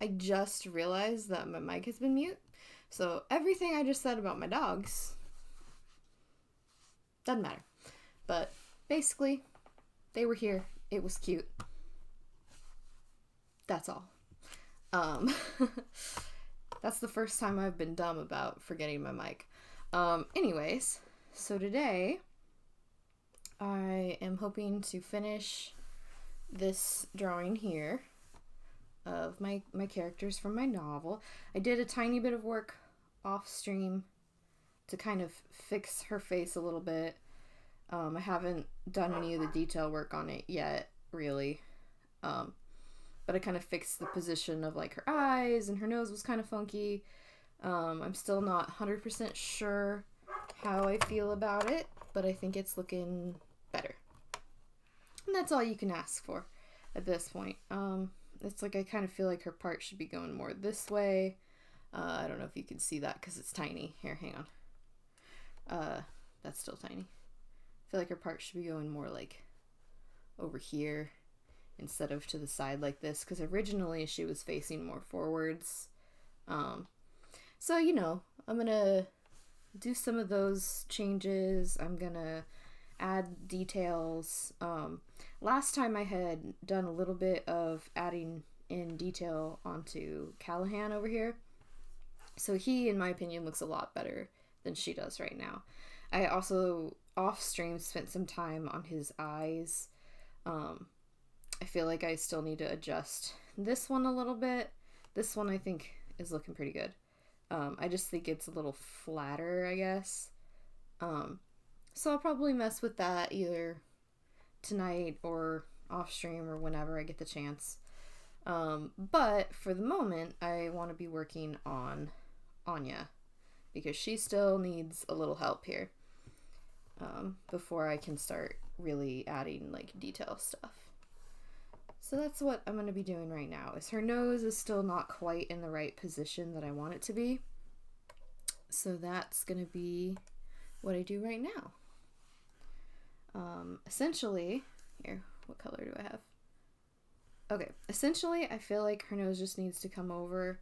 I just realized that my mic has been mute. So everything I just said about my dogs doesn't matter. But basically, they were here. It was cute. That's all. Um, that's the first time I've been dumb about forgetting my mic. Anyways, so today I am hoping to finish this drawing here of my characters from my novel. I did a tiny bit of work off stream to kind of fix her face a little bit. I haven't done any of the detail work on it yet, really. But I kind of fixed the position of like her eyes, and her nose was kind of funky. I'm still not 100% sure how I feel about it, but I think it's looking better. And that's all you can ask for at this point. It's like I kind of feel like her part should be going more this way. I don't know if you can see that because it's tiny. Here, hang on. That's still tiny. I feel like her part should be going more like over here instead of to the side like this, because originally she was facing more forwards. So, you know, I'm gonna do some of those changes. I'm gonna add details. Last time I had done a little bit of adding in detail onto Callahan over here. So he, in my opinion, looks a lot better than she does right now. I also, off stream, spent some time on his eyes. I feel like I still need to adjust this one a little bit. This one I think is looking pretty good. I just think it's a little flatter, I guess. So I'll probably mess with that either tonight or off stream or whenever I get the chance. But for the moment, I want to be working on Anya because she still needs a little help here before I can start really adding like detail stuff. So that's what I'm going to be doing right now. Is her nose is still not quite in the right position that I want it to be. So that's going to be what I do right now. Essentially, here, what color do I have? Okay, essentially I feel like her nose just needs to come over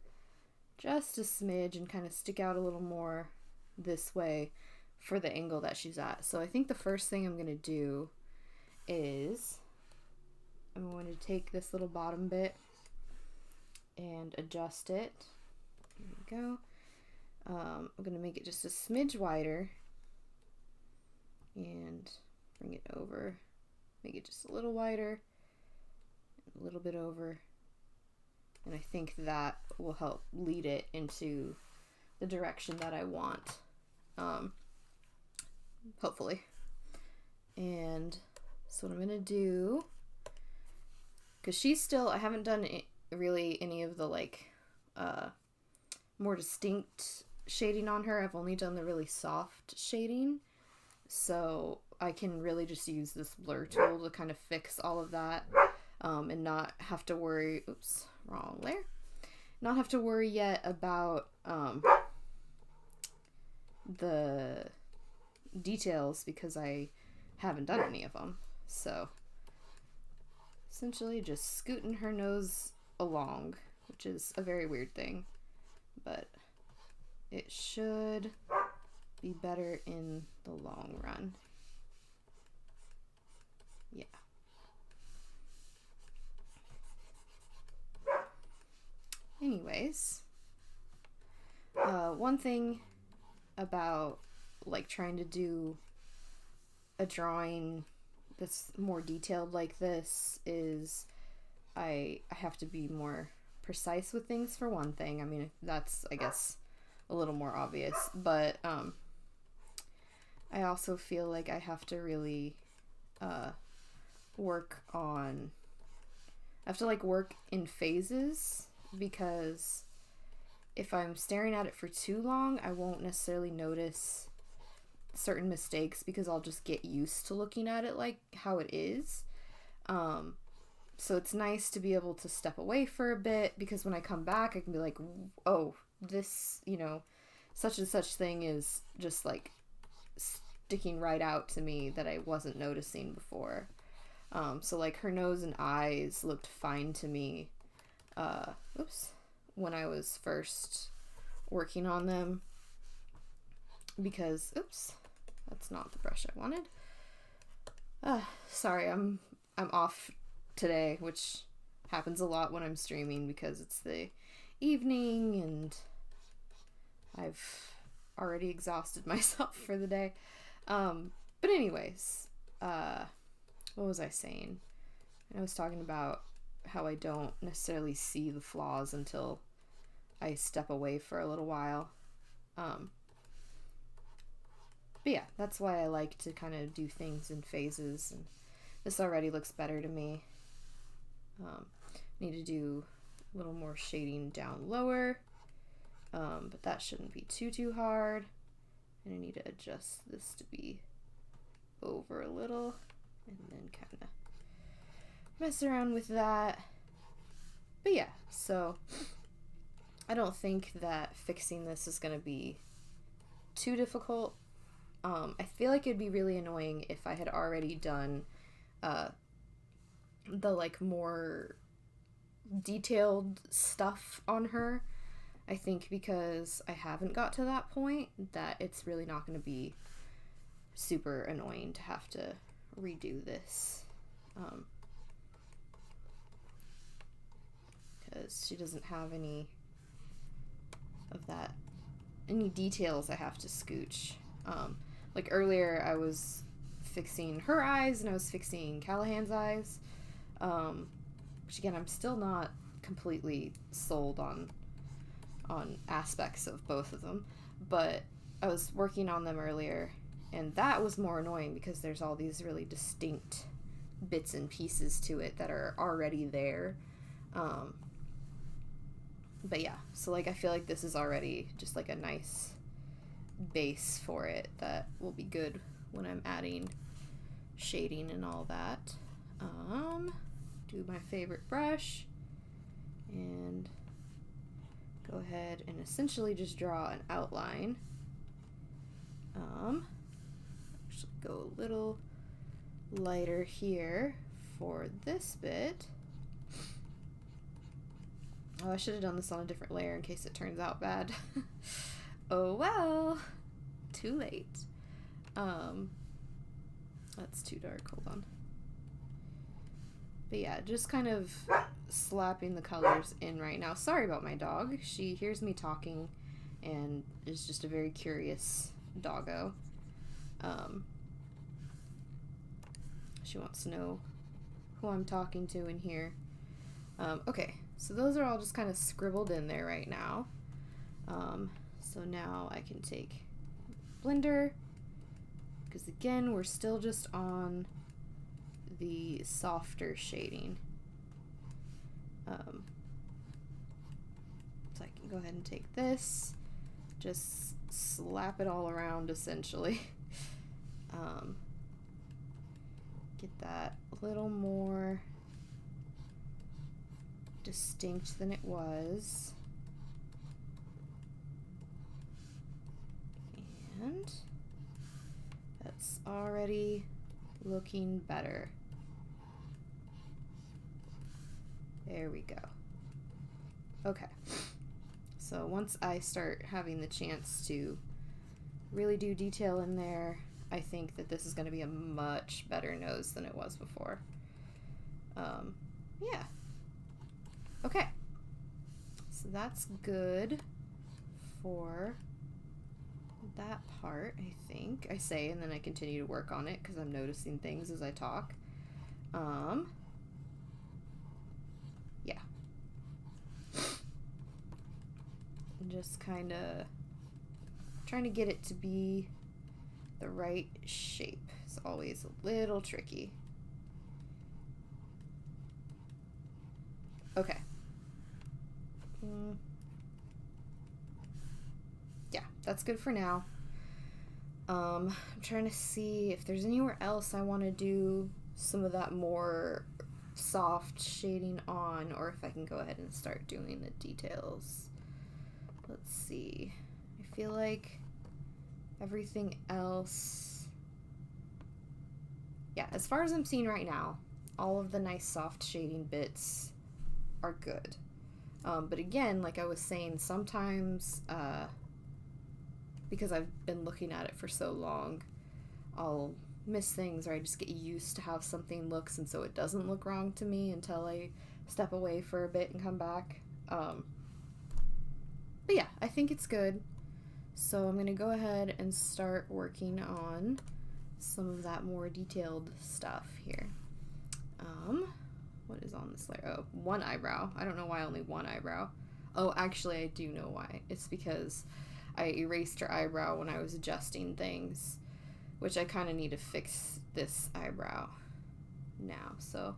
just a smidge and kind of stick out a little more this way for the angle that she's at. So I think the first thing I'm going to do is I'm going to take this little bottom bit and adjust it. Here we go. I'm going to make it just a smidge wider and bring it over. Make it just a little wider, a little bit over. And I think that will help lead it into the direction that I want. Hopefully. And so what I'm going to do, because she's still, I haven't done really any of the like more distinct shading on her. I've only done the really soft shading. So I can really just use this blur tool to kind of fix all of that and not have to worry, oops, wrong layer. Not have to worry yet about the details because I haven't done any of them. So essentially just scooting her nose along, which is a very weird thing, but it should be better in the long run. Yeah. Anyways, one thing about like trying to do a drawing that's more detailed like this is I have to be more precise with things, for one thing. I mean, that's, I guess, a little more obvious, but I also feel like I have to really work in phases, because if I'm staring at it for too long, I won't necessarily notice certain mistakes because I'll just get used to looking at it like how it is. So it's nice to be able to step away for a bit, because when I come back, I can be like, oh, this, you know, such and such thing is just like sticking right out to me that I wasn't noticing before. So like her nose and eyes looked fine to me. Oops, when I was first working on them, because, oops, that's not the brush I wanted. Sorry, I'm off today, which happens a lot when I'm streaming because it's the evening and I've already exhausted myself for the day. But anyways, what was I saying? I was talking about how I don't necessarily see the flaws until I step away for a little while. But yeah, that's why I like to kind of do things in phases, and this already looks better to me. Need to do a little more shading down lower, but that shouldn't be too hard. And I need to adjust this to be over a little, and then kind of mess around with that. But yeah, so I don't think that fixing this is going to be too difficult. I feel like it'd be really annoying if I had already done the like more detailed stuff on her. I think because I haven't got to that point, that it's really not going to be super annoying to have to redo this. Because she doesn't have any of that, any details I have to scooch. Like earlier I was fixing her eyes and I was fixing Callahan's eyes, which again, I'm still not completely sold on aspects of both of them, but I was working on them earlier, and that was more annoying because there's all these really distinct bits and pieces to it that are already there. But yeah, so like I feel like this is already just like a nice base for it that will be good when I'm adding shading and all that. Do my favorite brush and go ahead and essentially just draw an outline. Actually go a little lighter here for this bit. Oh, I should have done this on a different layer in case it turns out bad. Oh well, too late. That's too dark, hold on. But yeah, just kind of slapping the colors in right now. Sorry about my dog. She hears me talking and is just a very curious doggo. She wants to know who I'm talking to in here. Okay, so those are all just kind of scribbled in there right now. So now I can take blender, because again, we're still just on the softer shading. So I can go ahead and take this, just slap it all around essentially. Get that a little more distinct than it was. And that's already looking better. There we go. Okay. So once I start having the chance to really do detail in there, I think that this is going to be a much better nose than it was before. Yeah. Okay. So that's good for that part, I think. I say, and then I continue to work on it because I'm noticing things as I talk. Yeah. And just kind of trying to get it to be the right shape. It's always a little tricky. Okay. Yeah, that's good for now. I'm trying to see if there's anywhere else I want to do some of that more soft shading on, or if I can go ahead and start doing the details. Let's see. I feel like everything else, yeah, as far as I'm seeing right now, all of the nice soft shading bits are good. But again, like I was saying, sometimes because I've been looking at it for so long, I'll miss things, or I just get used to how something looks, and so it doesn't look wrong to me until I step away for a bit and come back. But yeah, I think it's good. So I'm going to go ahead and start working on some of that more detailed stuff here. What is on this layer? Oh, one eyebrow. I don't know why only one eyebrow. Oh, actually, I do know why. It's because I erased her eyebrow when I was adjusting things, which I kind of need to fix this eyebrow now. So,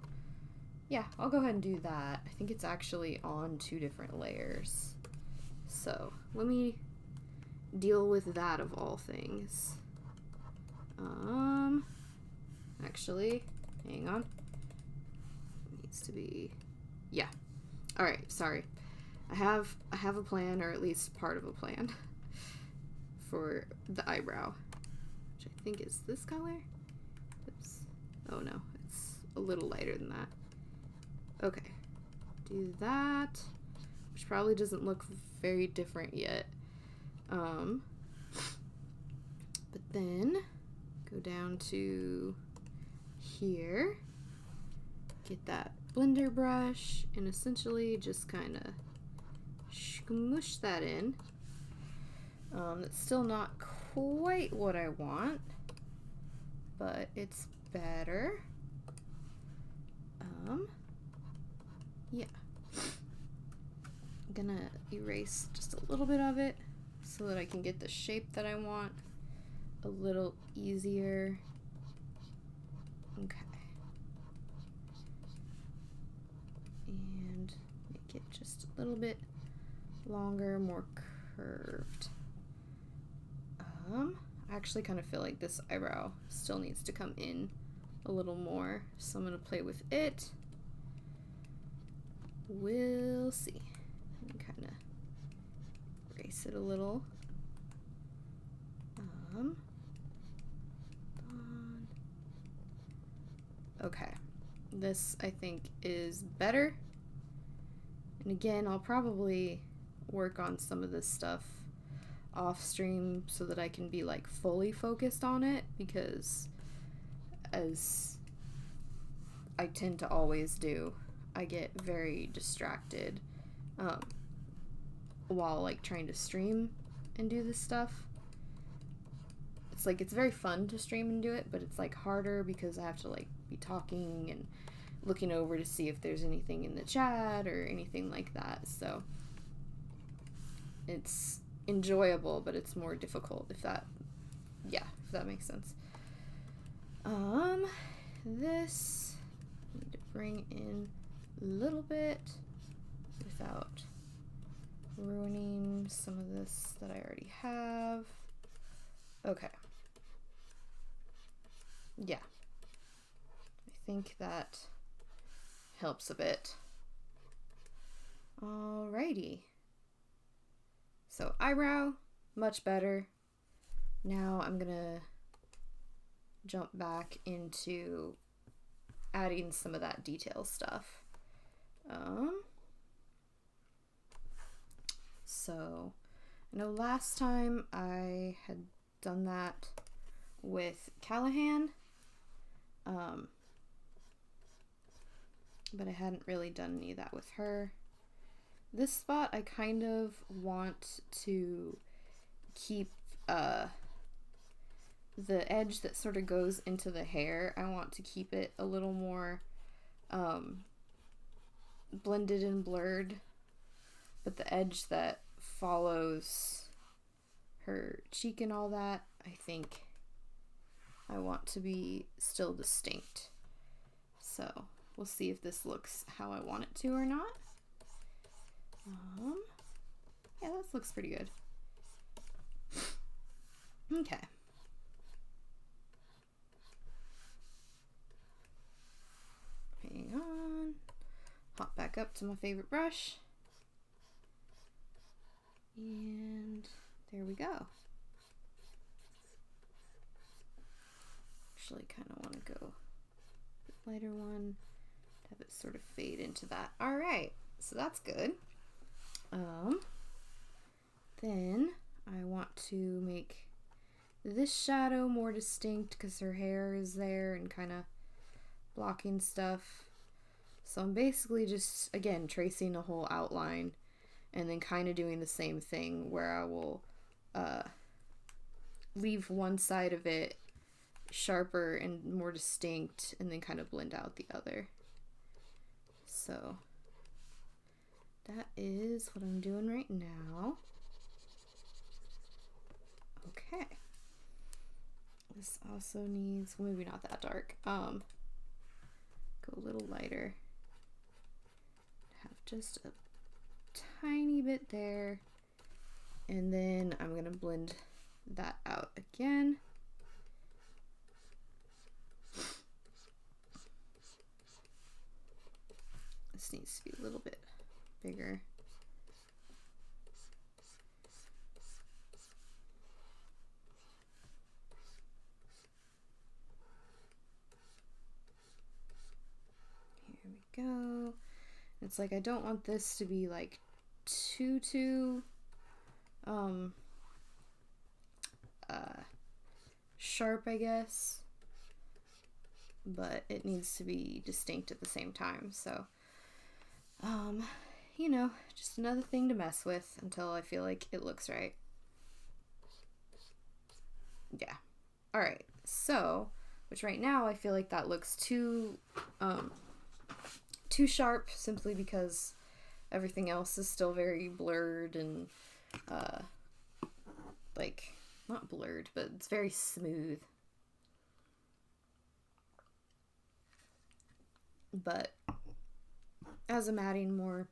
yeah, I'll go ahead and do that. I think it's actually on 2 different layers. So, let me deal with that of all things. Actually, hang on. Needs to be, yeah. All right, sorry. I have a plan, or at least part of a plan for the eyebrow, which I think is this color. Oops. Oh no, it's a little lighter than that. Okay, do that, which probably doesn't look very different yet. But then go down to here, get that blender brush, and essentially just kind of smush that in. It's still not quite what I want, but it's better. Yeah. I'm gonna erase just a little bit of it so that I can get the shape that I want a little easier. Okay. And make it just a little bit longer, more curved. I actually kind of feel like this eyebrow still needs to come in a little more, so I'm gonna play with it. We'll see. And kind of erase it a little. Okay, this I think is better. And again, I'll probably work on some of this stuff off stream so that I can be like fully focused on it, because as I tend to always do, I get very distracted while like trying to stream and do this stuff. It's like it's very fun to stream and do it, but it's like harder because I have to like be talking and looking over to see if there's anything in the chat or anything like that. So it's enjoyable, but it's more difficult, if that makes sense. This I need to bring in a little bit without ruining some of this that I already have. Okay. Yeah. I think that helps a bit. Alrighty. So eyebrow, much better. Now I'm gonna jump back into adding some of that detail stuff. So I know last time I had done that with Callahan, but I hadn't really done any of that with her. This spot I kind of want to keep the edge that sort of goes into the hair. I want to keep it a little more blended and blurred, but the edge that follows her cheek and all that, I think I want to be still distinct. So we'll see if this looks how I want it to or not. Yeah, this looks pretty good. Okay. Hang on. Hop back up to my favorite brush. And there we go. Actually kind of want to go with lighter one, have it sort of fade into that. All right, so that's good. Then I want to make this shadow more distinct because her hair is there and kind of blocking stuff. So I'm basically just, again, tracing a whole outline and then kind of doing the same thing where I will leave one side of it sharper and more distinct and then kind of blend out the other. So that is what I'm doing right now. Okay. This also needs, well, maybe not that dark. Go a little lighter. Have just a tiny bit there. And then I'm gonna blend that out again. This needs to be a little bit bigger. Here we go. It's like I don't want this to be like too sharp, I guess, but it needs to be distinct at the same time. So you know, just another thing to mess with until I feel like it looks right. Yeah. All right. So, which right now I feel like that looks too sharp simply because everything else is still very blurred and like, not blurred, but it's very smooth. But as I'm adding more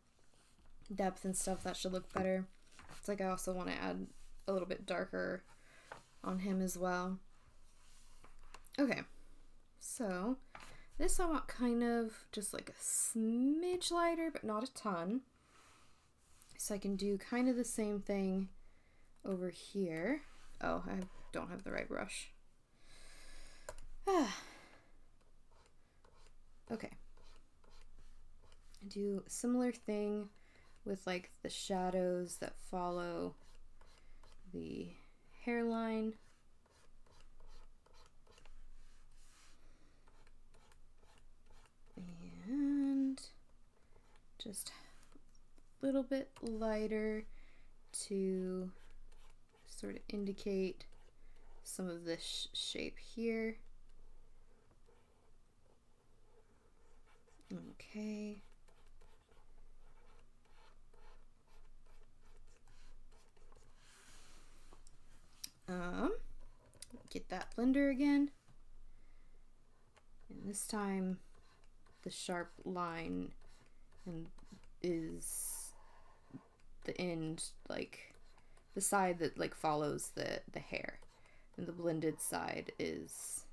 depth and stuff, that should look better. It's like I also want to add a little bit darker on him as well. Okay, so this I want kind of just like a smidge lighter, but not a ton. So I can do kind of the same thing over here. Oh, I don't have the right brush. Okay. Do a similar thing with like the shadows that follow the hairline. And just a little bit lighter to sort of indicate some of this shape here. Okay. Get that blender again. And this time the sharp line and is the end, like the side that like follows the hair, and the blended side is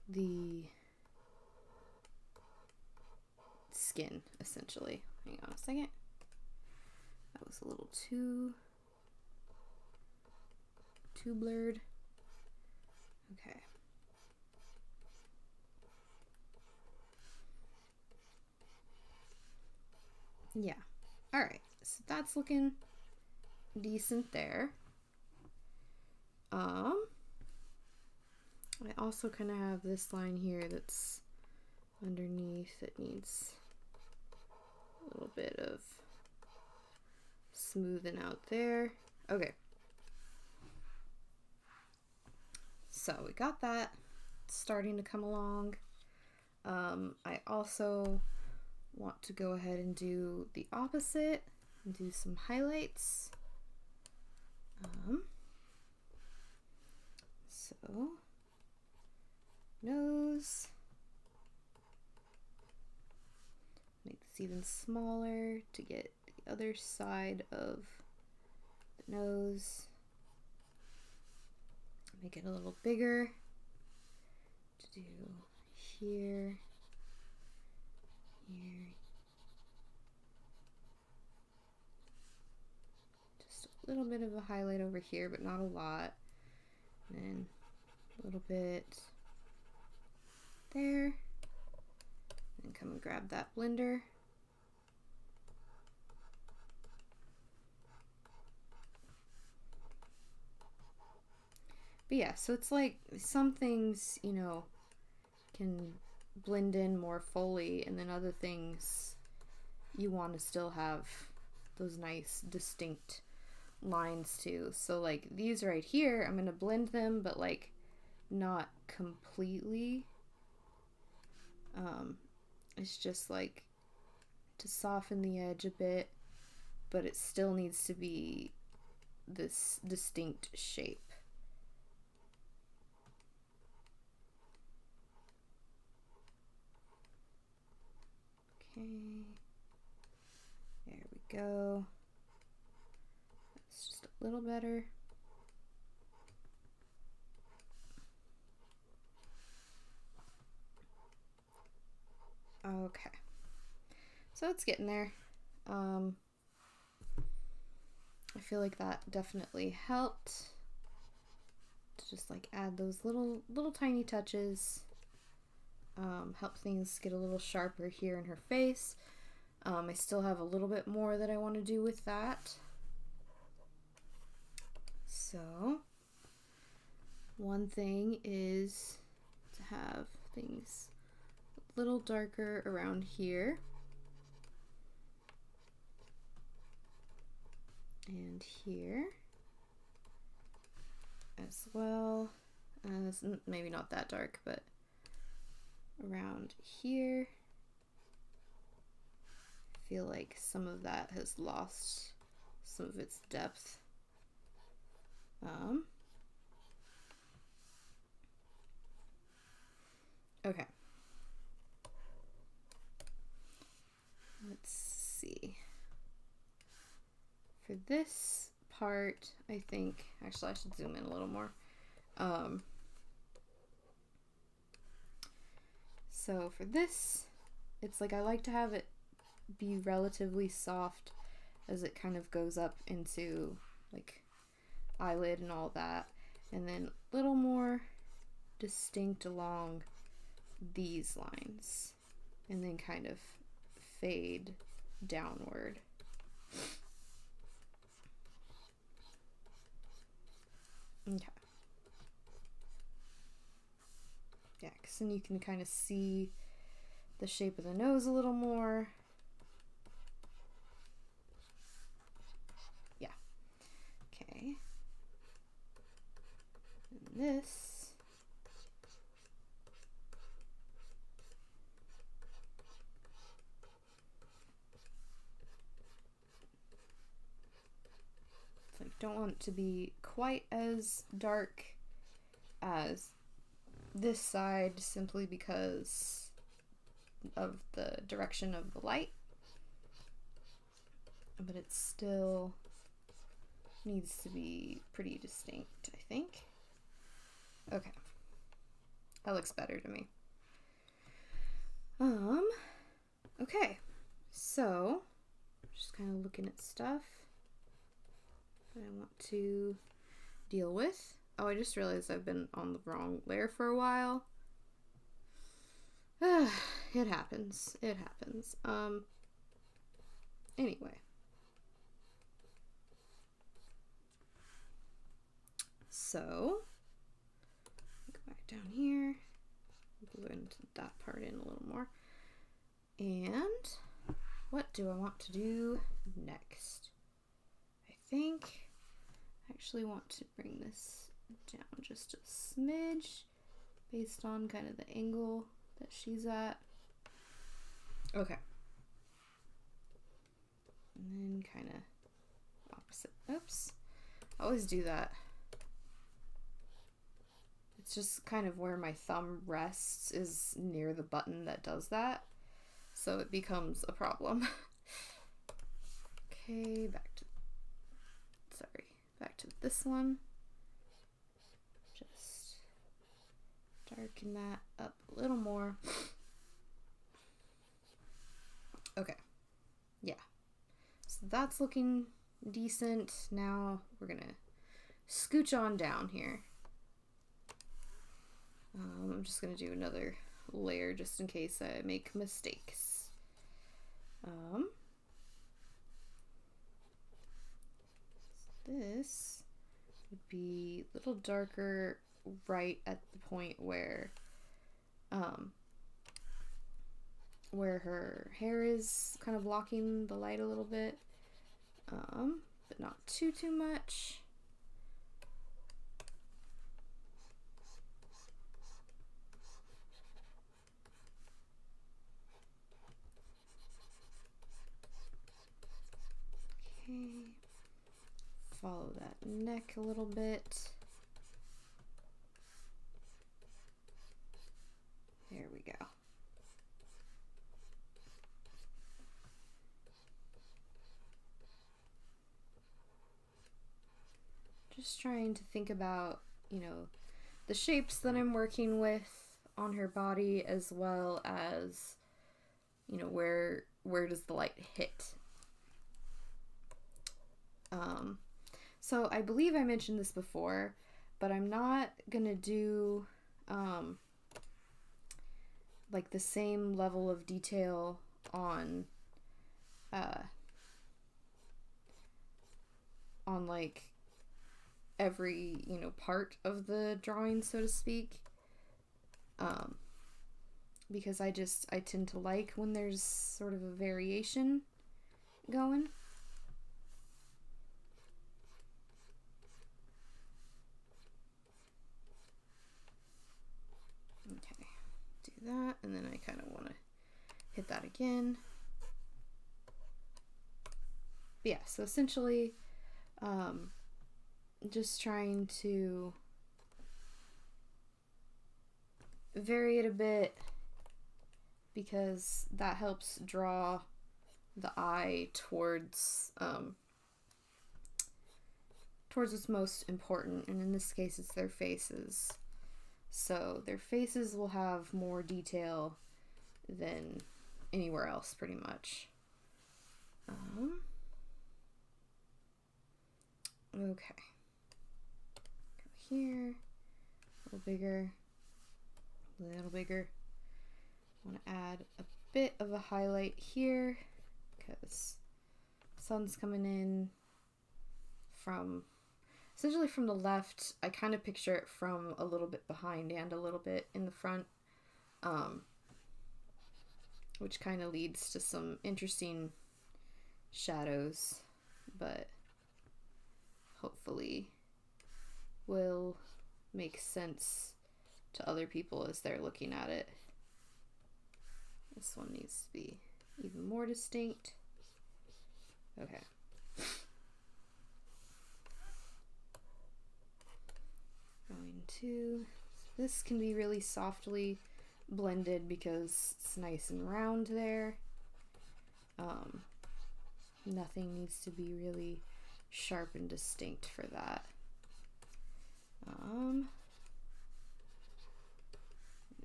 the skin, essentially. Hang on a second. That was a little too blurred. Okay. Yeah. All right. So that's looking decent there. I also kind of have this line here that's underneath that needs a little bit of smoothing out there. Okay. So we got that starting to come along. I also want to go ahead and do the opposite and do some highlights. So nose, make this even smaller to get the other side of the nose. Make it a little bigger to do here, here. Just a little bit of a highlight over here, but not a lot. And then a little bit there. And come and grab that blender. But yeah, so it's like some things, you know, can blend in more fully, and then other things you want to still have those nice distinct lines too. So like these right here, I'm going to blend them, but like not completely. It's just like to soften the edge a bit, but it still needs to be this distinct shape. Okay, there we go. That's just a little better. Okay, so it's getting there. I feel like that definitely helped to just like add those little tiny touches. Help things get a little sharper here in her face. I still have a little bit more that I want to do with that. So one thing is to have things a little darker around here. And here as well. It's maybe not that dark, but around here. I feel like some of that has lost some of its depth. Okay. Let's see. For this part, I think, actually I should zoom in a little more. So for this, it's like I like to have it be relatively soft as it kind of goes up into like eyelid and all that, and then a little more distinct along these lines, and then kind of fade downward. Okay. Yeah, because then you can kind of see the shape of the nose a little more. Yeah. Okay. And this. It's like, don't want it to be quite as dark as this side, simply because of the direction of the light, but it still needs to be pretty distinct, I think. Okay, that looks better to me. Okay, so just kind of looking at stuff that I want to deal with. Oh, I just realized I've been on the wrong layer for a while. It happens. It happens. Anyway. So, go back down here. Blend that part in a little more. And what do I want to do next? I think I actually want to bring this down just a smidge based on kind of the angle that she's at. Okay. And then kind of opposite. Oops. I always do that. It's just kind of where my thumb rests is near the button that does that. So it becomes a problem. Okay, back to this one. Just darken that up a little more. Okay, yeah. So that's looking decent. Now we're gonna scooch on down here. I'm just gonna do another layer just in case I make mistakes. This would be a little darker right at the point where her hair is kind of blocking the light a little bit, but not too much. Okay, follow that neck a little bit. There we go. Just trying to think about, the shapes that I'm working with on her body, as well as, where does the light hit. So I believe I mentioned this before, but I'm not gonna do like the same level of detail on like every part of the drawing, so to speak, because I tend to like when there's sort of a variation going. Okay, do that, and then I kind of want to hit that again. But yeah, so essentially just trying to vary it a bit, because that helps draw the eye towards what's most important, and in this case it's their faces. So their faces will have more detail than anywhere else, pretty much. Okay. Go here. A little bigger. A little bigger. I want to add a bit of a highlight here, because sun's coming in essentially from the left. I kind of picture it from a little bit behind and a little bit in the front, which kind of leads to some interesting shadows, but hopefully will make sense to other people as they're looking at it. This one needs to be even more distinct. Okay. Going to, this can be really softly blended because it's nice and round there. Nothing needs to be really sharp and distinct for that. And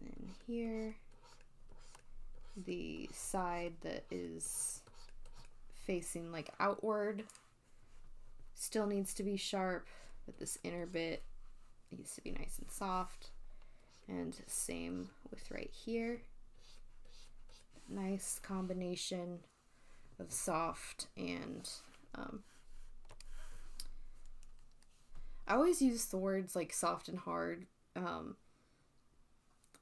then here, the side that is facing like outward still needs to be sharp, but this inner bit needs to be nice and soft. And same with right here. Nice combination of soft and I always use the words like soft and hard,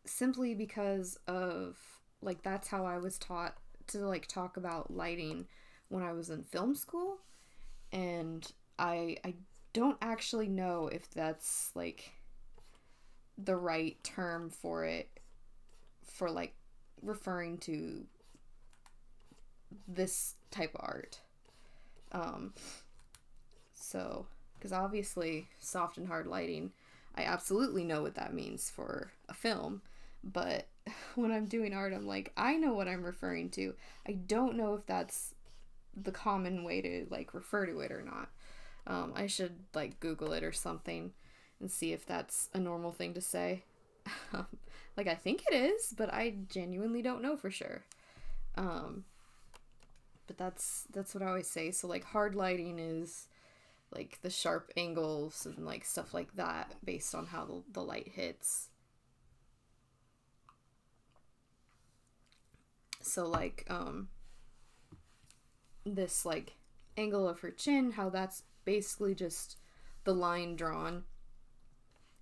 simply because of like that's how I was taught to like talk about lighting when I was in film school, and I don't actually know if that's like the right term for it, for like referring to this type of art. So, because obviously soft and hard lighting, I absolutely know what that means for a film, but when I'm doing art, I'm like, I know what I'm referring to. I don't know if that's the common way to like refer to it or not. I should like Google it or something and see if that's a normal thing to say. Like, I think it is, but I genuinely don't know for sure. But that's what I always say. So like hard lighting is like the sharp angles and like stuff like that based on how the light hits. So like this like angle of her chin, how that's basically just the line drawn,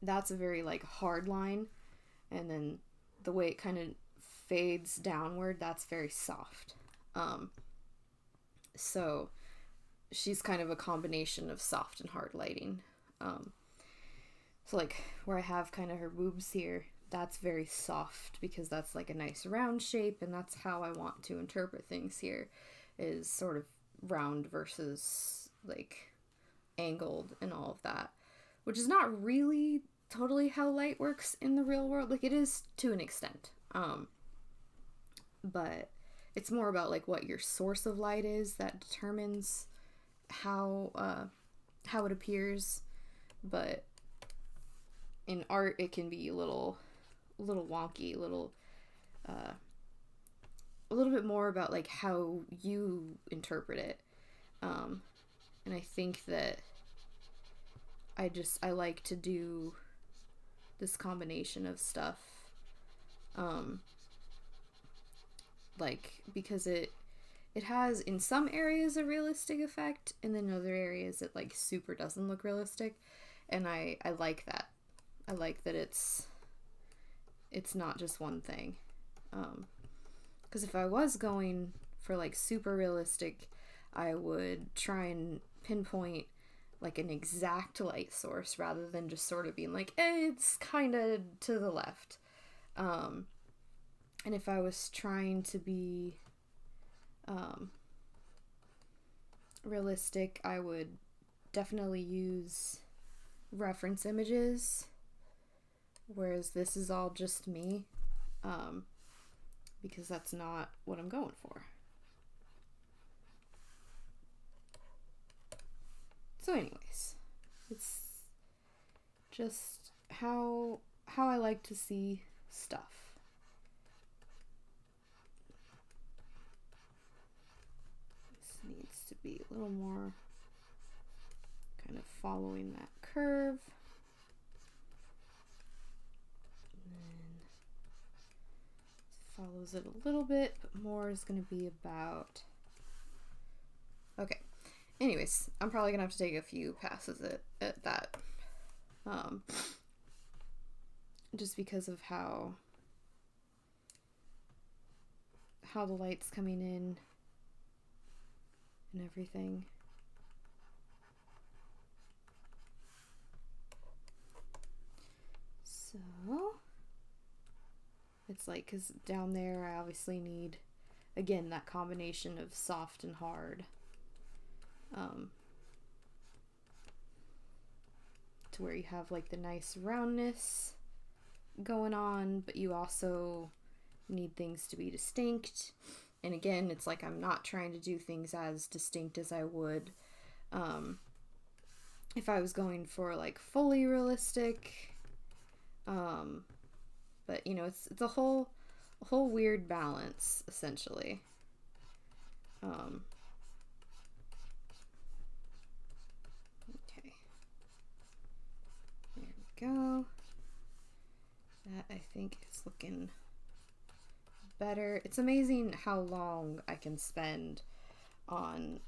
that's a very like hard line, and then the way it kind of fades downward, that's very soft. So she's kind of a combination of soft and hard lighting. So like where I have kind of her boobs here, that's very soft because that's like a nice round shape, and that's how I want to interpret things here, is sort of round versus like angled and all of that, which is not really totally how light works in the real world. Like, it is to an extent, but it's more about like what your source of light is that determines how it appears. But in art, it can be a little wonky, a little bit more about like how you interpret it. And I think that I like to do this combination of stuff, like, because it has in some areas a realistic effect, and then in other areas it like super doesn't look realistic, and I like that. I like that it's not just one thing, because if I was going for like super realistic, I would try and pinpoint like an exact light source rather than just sort of being like, it's kind of to the left. And if I was trying to be realistic, I would definitely use reference images, whereas this is all just me, because that's not what I'm going for. So anyways, it's just how I like to see stuff. This needs to be a little more kind of following that curve. And then follows it a little bit, but more is going to be about... Okay. Anyways, I'm probably gonna have to take a few passes at that, just because of how the light's coming in and everything. So it's like, because down there I obviously need, again, that combination of soft and hard. To where you have like the nice roundness going on, but you also need things to be distinct. And again, it's like I'm not trying to do things as distinct as I would if I was going for like fully realistic. But you know, it's a whole weird balance, essentially. Go. That I think is looking better. It's amazing how long I can spend on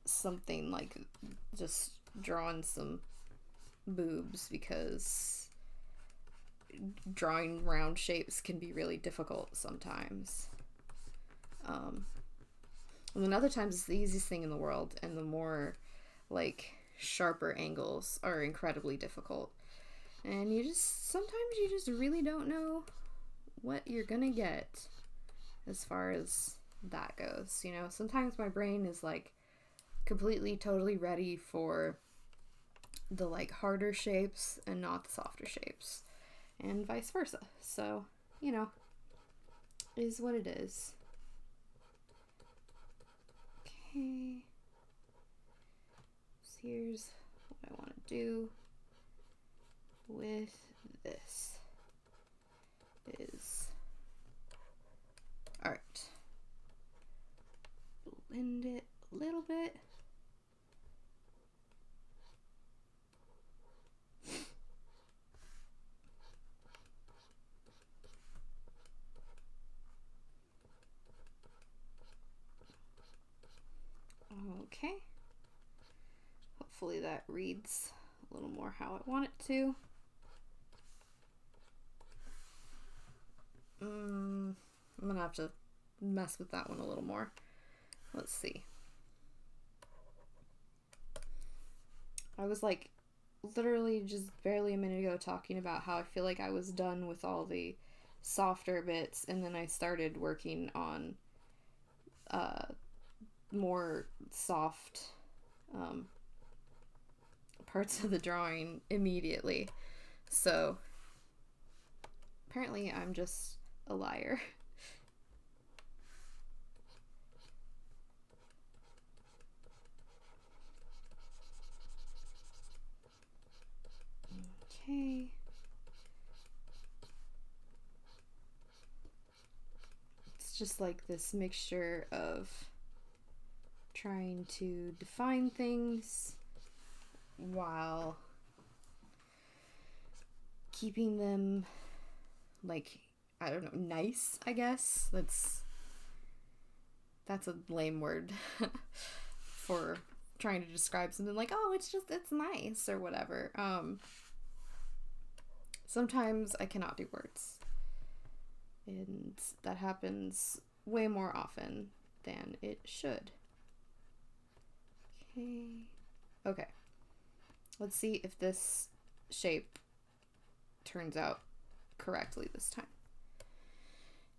something like just drawing some boobs, because drawing round shapes can be really difficult sometimes. And then other times it's the easiest thing in the world, and the more like sharper angles are incredibly difficult. And sometimes you just really don't know what you're gonna get as far as that goes. You know, sometimes my brain is like completely, totally ready for the like harder shapes and not the softer shapes, and vice versa. So, you know, it is what it is. Okay. So here's what I want to do with this is, all right, blend it a little bit. Okay. Hopefully that reads a little more how I want it to. I'm gonna have to mess with that one a little more. Let's see. I was like literally just barely a minute ago talking about how I feel like I was done with all the softer bits, and then I started working on more soft parts of the drawing immediately. So apparently I'm just a liar. Okay. It's just like this mixture of trying to define things while keeping them, like, I don't know, nice, I guess. That's a lame word for trying to describe something like, oh, it's nice or whatever. Sometimes I cannot do words, and that happens way more often than it should. Okay, let's see if this shape turns out correctly this time.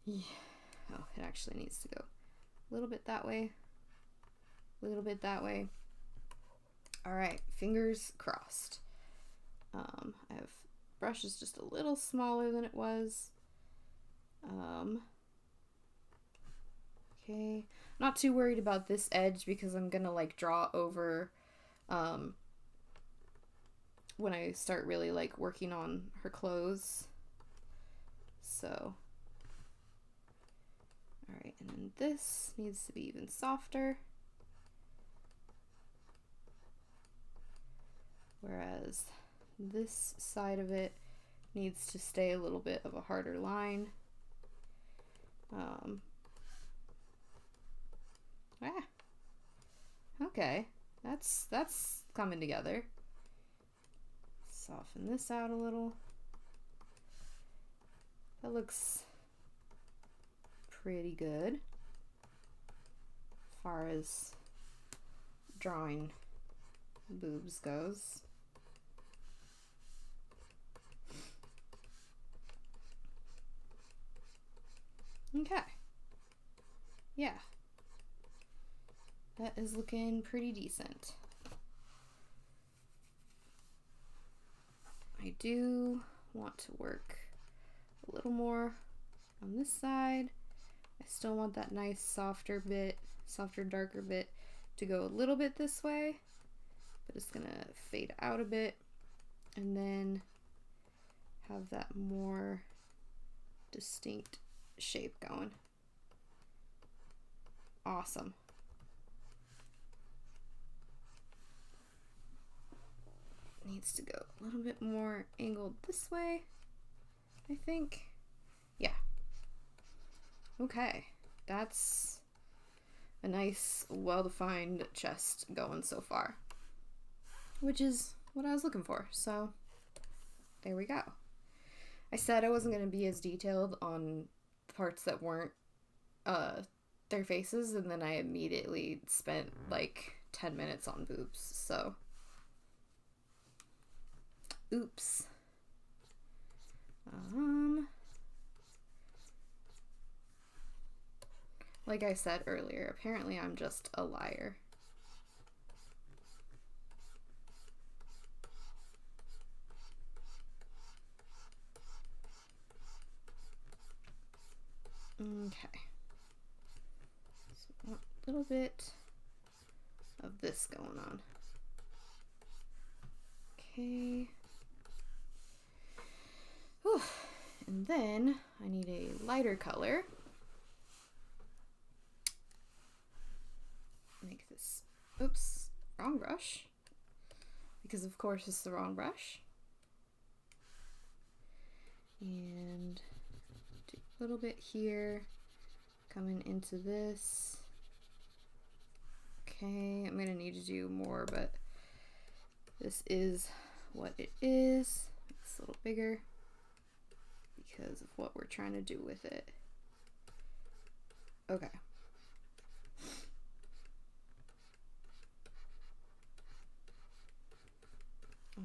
Yeah. Oh, it actually needs to go a little bit that way, a little bit that way. All right, fingers crossed. I have brushes just a little smaller than it was. Okay, not too worried about this edge because I'm gonna like draw over when I start really like working on her clothes. So, all right, and then this needs to be even softer. Whereas this side of it needs to stay a little bit of a harder line. Okay, that's coming together. Soften this out a little. That looks pretty good as far as drawing boobs goes. Okay. Yeah. That is looking pretty decent. I do want to work a little more on this side. I still want that nice softer bit, softer, darker bit to go a little bit this way, but it's gonna fade out a bit and then have that more distinct shape going. Awesome. Needs to go a little bit more angled this way, I think. Yeah. Okay, that's a nice, well-defined chest going so far, which is what I was looking for. So there we go. I said I wasn't going to be as detailed on parts that weren't their faces, and then I immediately spent like 10 minutes on boobs. So oops. Like I said earlier, apparently I'm just a liar. Okay. So a little bit of this going on. Okay. Whew. And then I need a lighter color. Make this, oops, wrong brush. Because of course it's the wrong brush. And do a little bit here, coming into this. Okay, I'm gonna need to do more, but this is what it is. It's a little bigger because of what we're trying to do with it. Okay.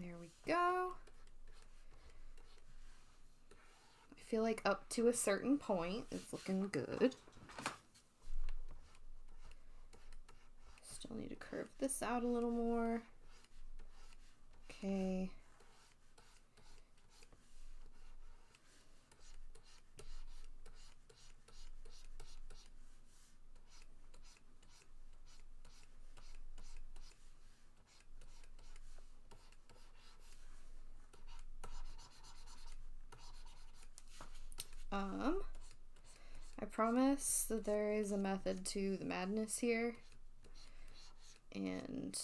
There we go. I feel like up to a certain point it's looking good. Still need to curve this out a little more. Okay. I promise that there is a method to the madness here, and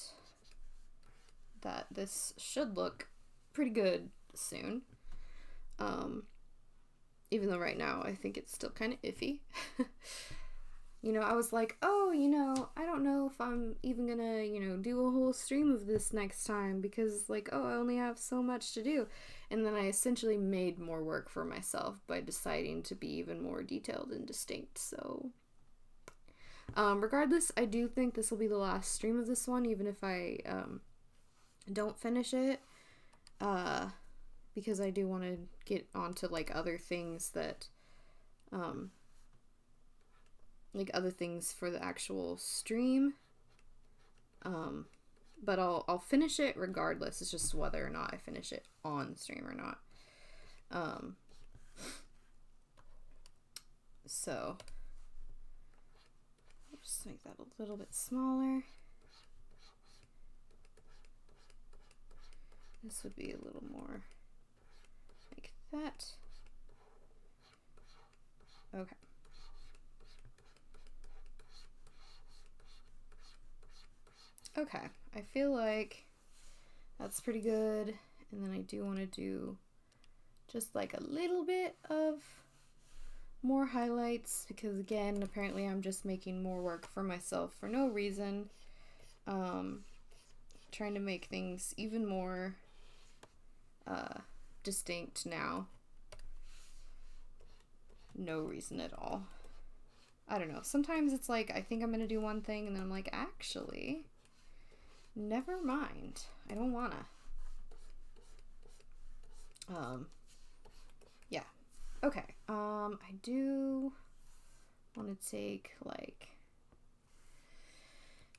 that this should look pretty good soon. Even though right now I think it's still kind of iffy. You know, I was like, oh, you know, I don't know if I'm even gonna, you know, do a whole stream of this next time because, like, oh, I only have so much to do. And then I essentially made more work for myself by deciding to be even more detailed and distinct. So, regardless, I do think this will be the last stream of this one, even if I don't finish it. Because I do want to get onto, like, other things that, like other things for the actual stream. But I'll finish it regardless. It's just whether or not I finish it on stream or not. So I'll just make that a little bit smaller. This would be a little more like that. Okay. Okay, I feel like that's pretty good. And then I do want to do just like a little bit of more highlights because, again, apparently I'm just making more work for myself for no reason. Trying to make things even more distinct now. No reason at all. I don't know. Sometimes it's like I think I'm going to do one thing and then I'm like, actually, never mind. I don't wanna. Yeah. Okay. I do want to take like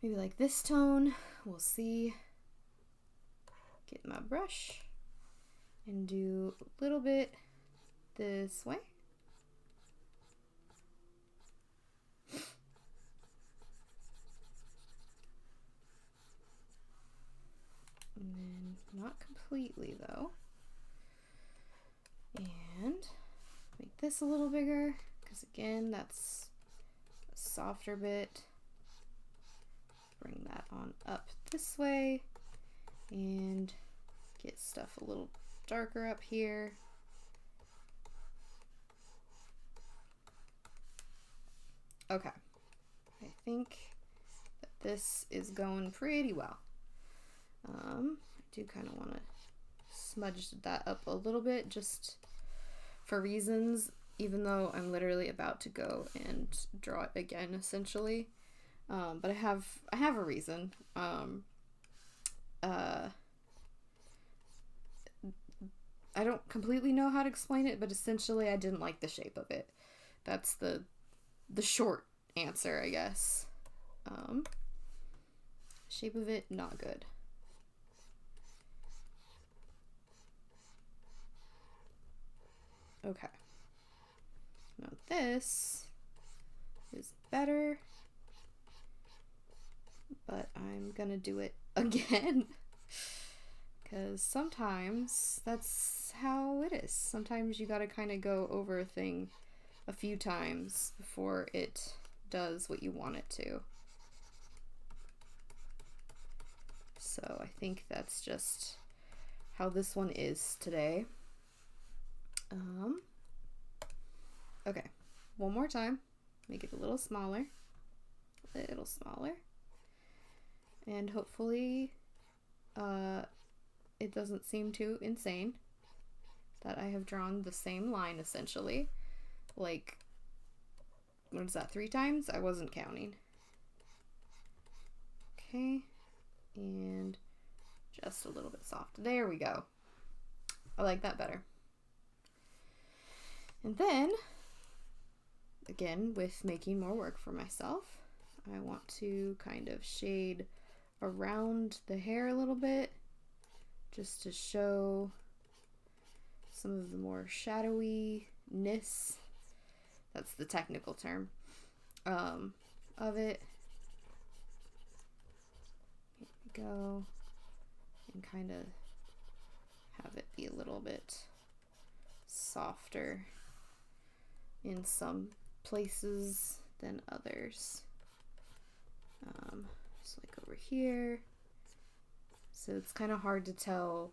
maybe like this tone. We'll see. Get my brush and do a little bit this way. And then not completely though. And make this a little bigger because, again, that's a softer bit. Bring that on up this way and get stuff a little darker up here. Okay, I think that this is going pretty well. I do kind of want to smudge that up a little bit just for reasons, even though I'm literally about to go and draw it again, essentially. But I have a reason. I don't completely know how to explain it, but essentially I didn't like the shape of it. That's the short answer, I guess. Shape of it, not good. Okay. Now this is better, but I'm gonna do it again because sometimes that's how it is. Sometimes you gotta kind of go over a thing a few times before it does what you want it to. So I think that's just how this one is today. Okay, one more time, make it a little smaller, and hopefully, it doesn't seem too insane that I have drawn the same line essentially. Like, what is that, 3 times? I wasn't counting. Okay, and just a little bit soft. There we go. I like that better. And then, again, with making more work for myself, I want to kind of shade around the hair a little bit, just to show some of the more shadowiness, that's the technical term, of it. Here we go. And kind of have it be a little bit softer in some places than others. So like over here. So it's kind of hard to tell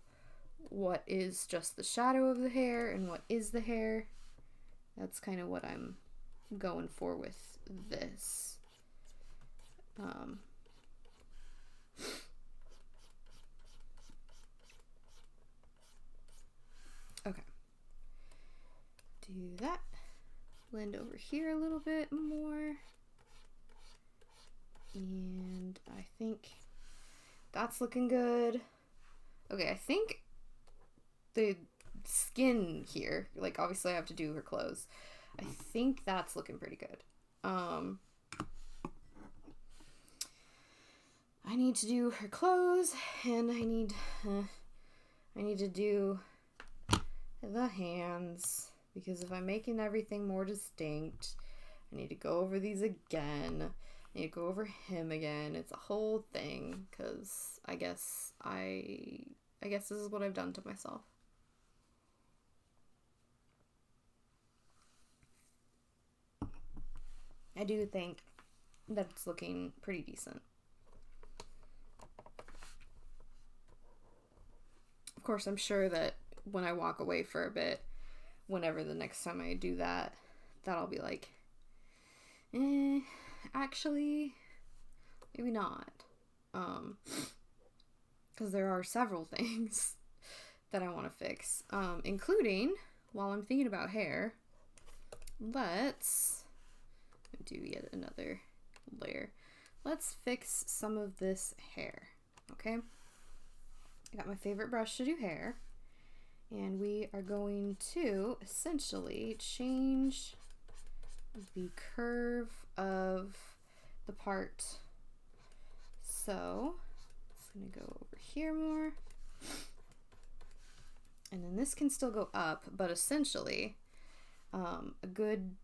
what is just the shadow of the hair and what is the hair. That's kind of what I'm going for with this. Okay. Do that. Blend over here a little bit more. And I think that's looking good. Okay, I think the skin here, like obviously I have to do her clothes. I think that's looking pretty good. I need to do her clothes, and I need to do the hands, because if I'm making everything more distinct, I need to go over these again. I need to go over him again. It's a whole thing, because I guess this is what I've done to myself. I do think that it's looking pretty decent. Of course, I'm sure that when I walk away for a bit, whenever the next time I do that, I'll be like, actually, maybe not. Because there are several things that I want to fix, including, while I'm thinking about hair, let's do yet another layer. Let's fix some of this hair, okay? I got my favorite brush to do hair, and we are going to essentially change the curve of the part. So it's gonna go over here more, and then this can still go up, but essentially a good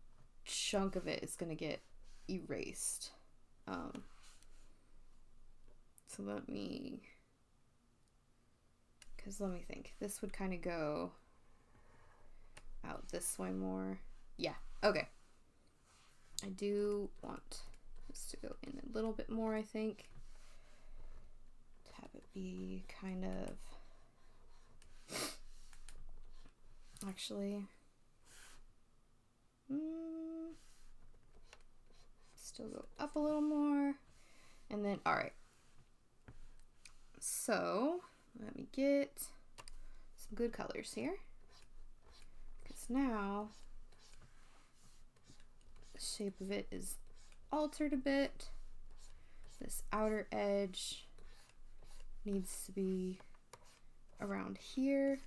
chunk of it is gonna get erased. So let me think. This would kind of go out this way more. Yeah, okay. I do want this to go in a little bit more, I think. To have it be kind of... Actually... Still go up a little more. And then, alright. So... Let me get some good colors here, because now the shape of it is altered a bit. This outer edge needs to be around here,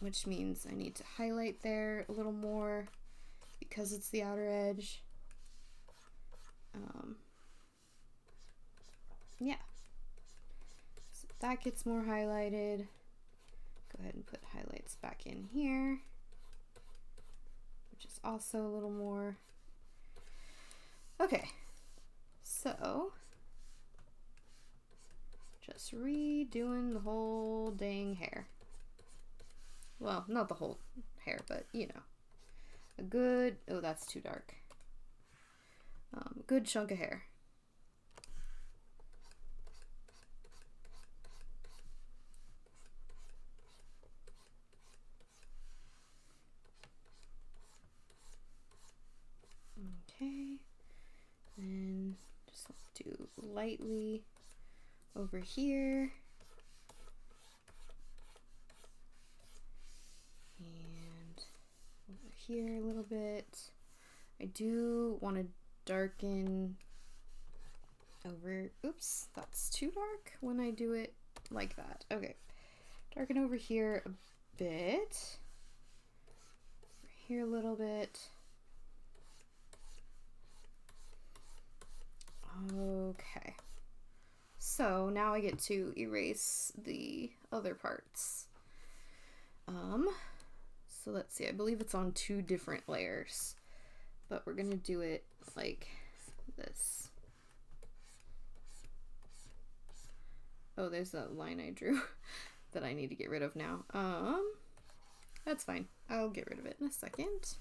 which means I need to highlight there a little more because it's the outer edge. Yeah. That gets more highlighted. Go ahead and put highlights back in here, which is also a little more. Okay, so just redoing the whole dang hair. Well, not the whole hair, but you know, a good, oh, that's too dark. A good chunk of hair. Okay, and just do lightly over here, here a little bit. I do want to darken over, oops, that's too dark when I do it like that. Okay, darken over here a bit, over here a little bit. Okay, so now I get to erase the other parts. So let's see, I believe it's on 2 different layers, but we're gonna do it like this. Oh, there's that line I drew that I need to get rid of now. That's fine. I'll get rid of it in a second.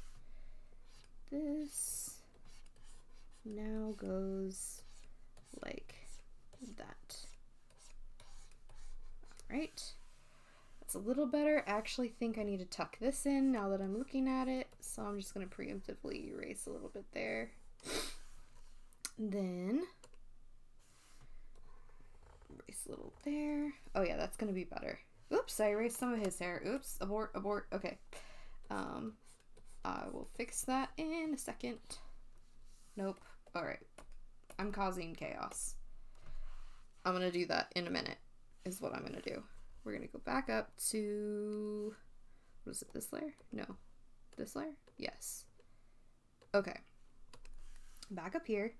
This now goes like that. All right. That's a little better. I actually think I need to tuck this in now that I'm looking at it. So I'm just going to preemptively erase a little bit there. Then erase a little there. Oh yeah, that's going to be better. Oops, I erased some of his hair. Oops, abort, abort. Okay. I will fix that in a second. Nope. All right. I'm causing chaos. I'm going to do that in a minute is what I'm going to do. We're going to go back up to, what is it, this layer? No. This layer? Yes. Okay. Back up here.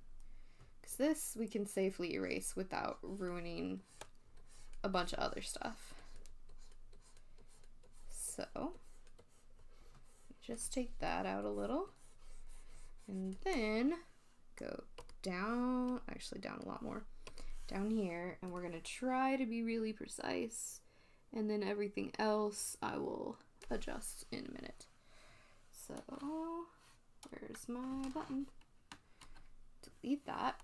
Because this we can safely erase without ruining a bunch of other stuff. So, just take that out a little. And then go down, actually down a lot more, down here. And we're going to try to be really precise. And then everything else I will adjust in a minute. So, where's my button? Delete that.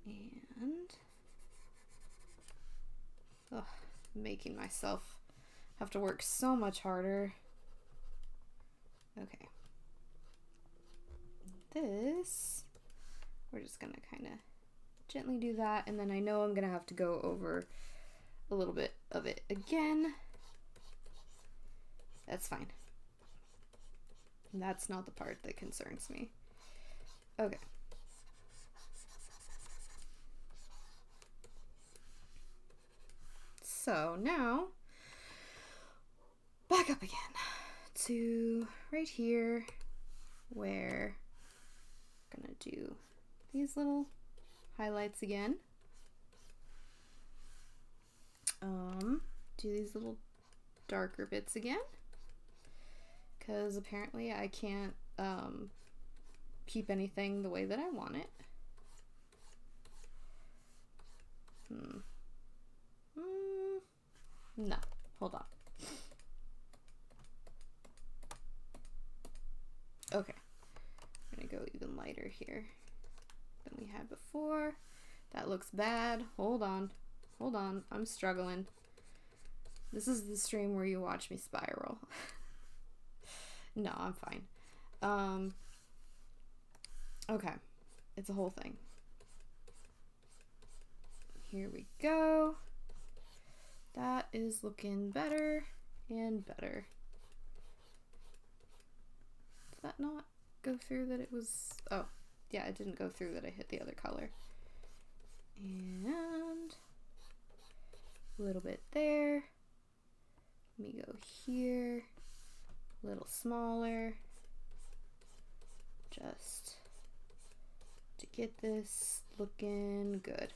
And, making myself have to work so much harder. Okay. This, we're just gonna kind of gently do that, and then I know I'm gonna have to go over a little bit of it again. That's fine. That's not the part that concerns me. Okay. So now, back up again to right here where I'm gonna do these little highlights again. Do these little darker bits again, because apparently I can't keep anything the way that I want it. No, hold on. Okay, I'm gonna go even lighter here than we had before. That looks bad. Hold on, I'm struggling. This is the stream where you watch me spiral. No, I'm fine. Okay, it's a whole thing. Here we go. That is looking better and better. Did that not go through that it was, oh, yeah, it didn't go through that I hit the other color. And a little bit there. Let me go here, a little smaller, just to get this looking good.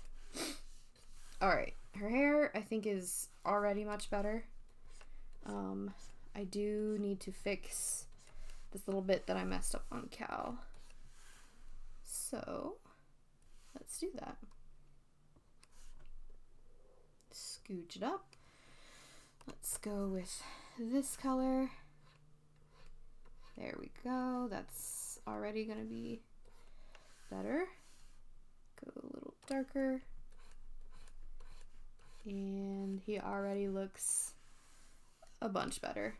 All right, her hair I think is already much better. I do need to fix this little bit that I messed up on Cal. So let's do that. Scooch it up. Let's go with this color. There we go. That's already gonna be better. Go a little darker. And he already looks a bunch better.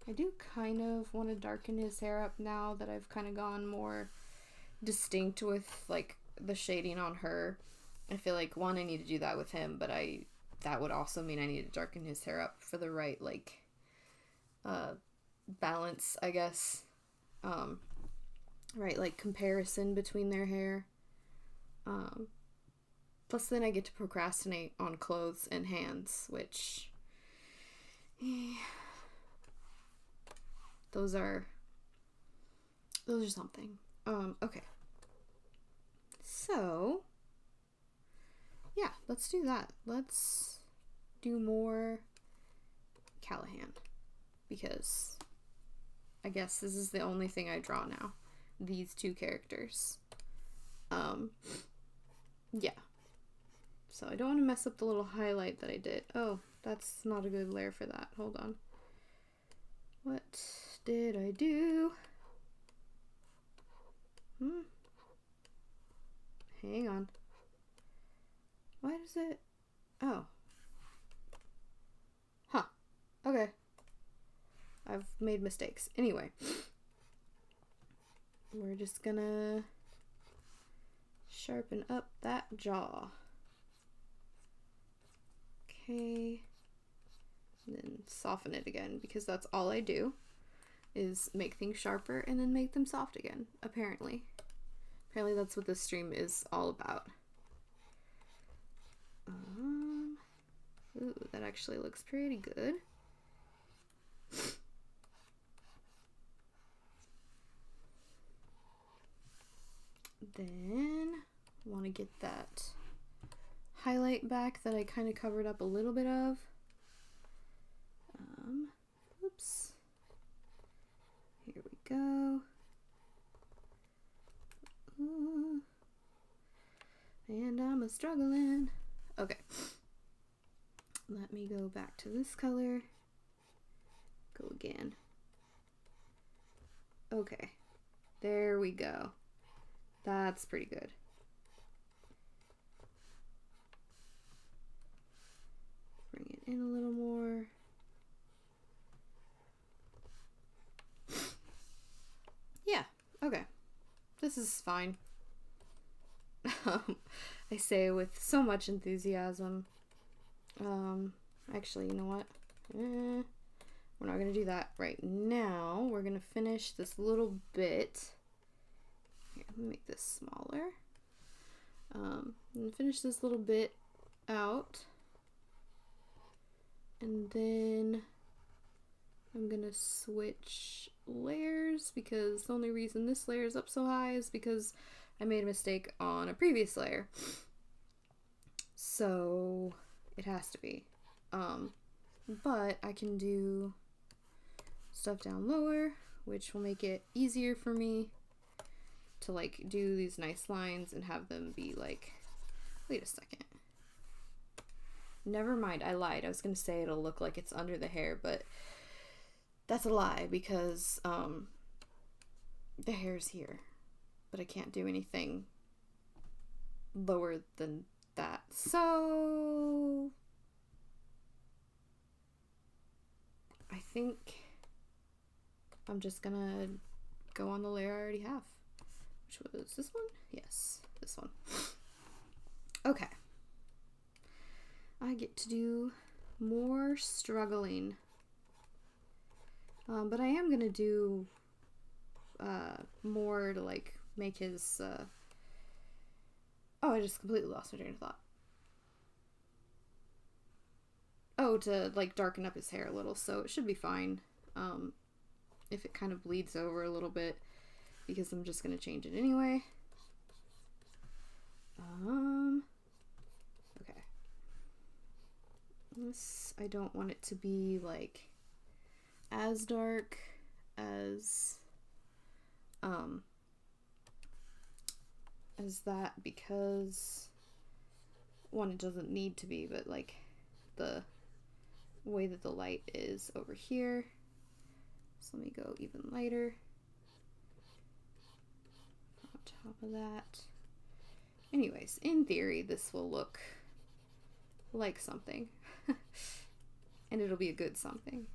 I do kind of want to darken his hair up now that I've kind of gone more distinct with like the shading on her. I feel like one, I need to do that with him, but I that would also mean I need to darken his hair up for the right, like, balance, I guess. Right, like, comparison between their hair. Plus then I get to procrastinate on clothes and hands, which... Those are something. Okay. So, yeah, let's do that. Let's do more Callahan, because I guess this is the only thing I draw now. These two characters. Yeah. So I don't want to mess up the little highlight that I did. Oh, that's not a good layer for that. Hold on. What did I do? Hang on. Why does it... Oh. Huh. Okay. I've made mistakes. Anyway. We're just gonna sharpen up that jaw. Okay. And then soften it again, because that's all I do, is make things sharper and then make them soft again, apparently. Apparently that's what this stream is all about. Ooh, that actually looks pretty good. Then I want to get that highlight back that I kind of covered up a little bit of. Oops. Here we go. And I'm struggling. Okay. Let me go back to this color. Go again. Okay. There we go. That's pretty good. Bring it in a little more. Yeah, okay. This is fine. I say with so much enthusiasm. Actually, you know what? We're not gonna do that right now. We're gonna finish this little bit. Here, let me make this smaller. And finish this little bit out. And then I'm gonna switch layers, because the only reason this layer is up so high is because I made a mistake on a previous layer. So it has to be. But I can do stuff down lower, which will make it easier for me to like do these nice lines and have them be like, wait a second. Never mind, I lied. I was gonna say it'll look like it's under the hair, but that's a lie, because the hair's here, but I can't do anything lower than that. So I think I'm just gonna go on the layer I already have, which was this one? Yes, this one. Okay. I get to do more struggling. But I am gonna do more to like make his oh, I just completely lost my train of thought. Oh, to like darken up his hair a little, so it should be fine if it kind of bleeds over a little bit, because I'm just gonna change it anyway. Okay. This, I don't want it to be like as dark as that, because one, it doesn't need to be, but like the way that the light is over here. So let me go even lighter on top of that. Anyways, in theory, this will look like something. And it'll be a good something.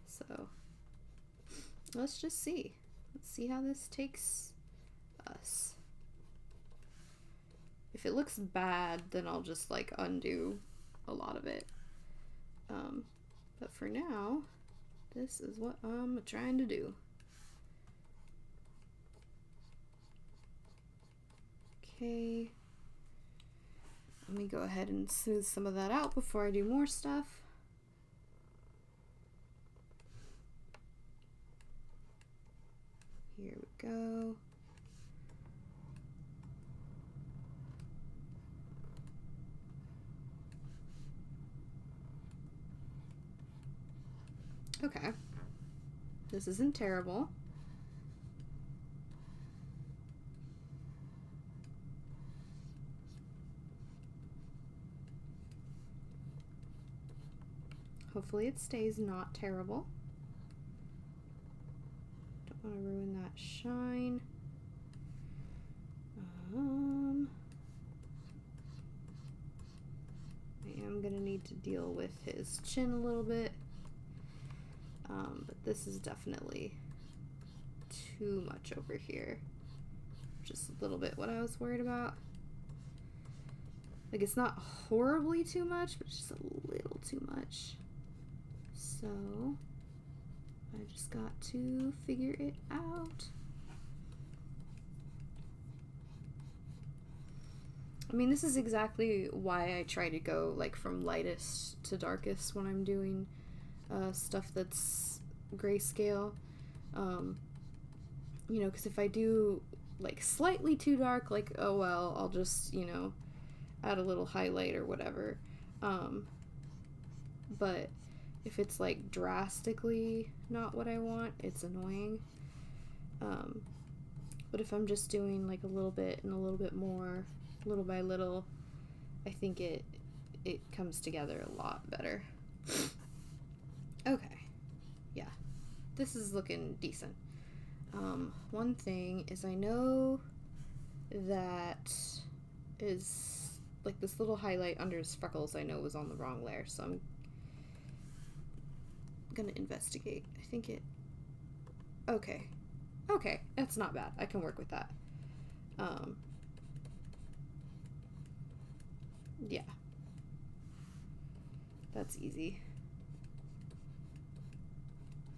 So let's just see. Let's see how this takes us. If it looks bad, then I'll just like undo a lot of it. But for now, this is what I'm trying to do. Okay. Let me go ahead and smooth some of that out before I do more stuff. Here we go. Okay. This isn't terrible. Hopefully it stays not terrible. Don't want to ruin that shine. I am going to need to deal with his chin a little bit. But this is definitely too much over here. Just a little bit what I was worried about. Like, it's not horribly too much, but just a little too much. So, I just got to figure it out. I mean, this is exactly why I try to go, like, from lightest to darkest when I'm doing stuff that's grayscale. You know, because if I do, like, slightly too dark, like, oh well, I'll just, you know, add a little highlight or whatever. But if it's, like, drastically not what I want, it's annoying. But if I'm just doing, like, a little bit and a little bit more, little by little, I think it comes together a lot better. Okay. Yeah. This is looking decent. One thing is I know that is, like, this little highlight under his freckles I know was on the wrong layer, so I'm gonna investigate. I think it... Okay. Okay, that's not bad. I can work with that. Yeah. That's easy.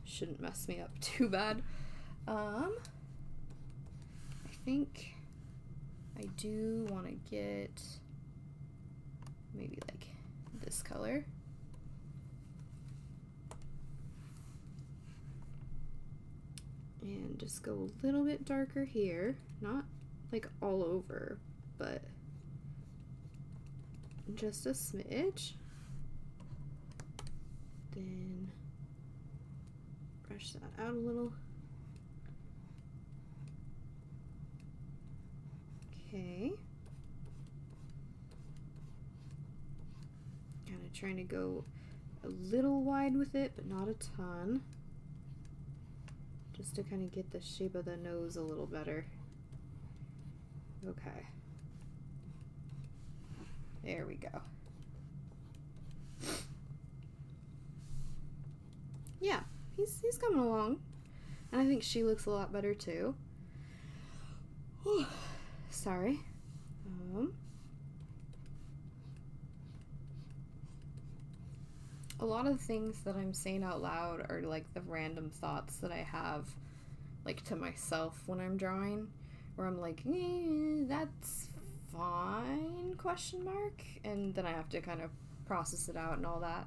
Shouldn't mess me up too bad. I think I do want to get maybe like this color. And just go a little bit darker here. Not like all over, but just a smidge. Then brush that out a little. Okay. Kind of trying to go a little wide with it, but not a ton. Just to kind of get the shape of the nose a little better. Okay. There we go. Yeah, he's coming along. And I think she looks a lot better too. Sorry. A lot of the things that I'm saying out loud are like the random thoughts that I have, like, to myself when I'm drawing, where I'm like, that's fine, question mark, and then I have to kind of process it out and all that.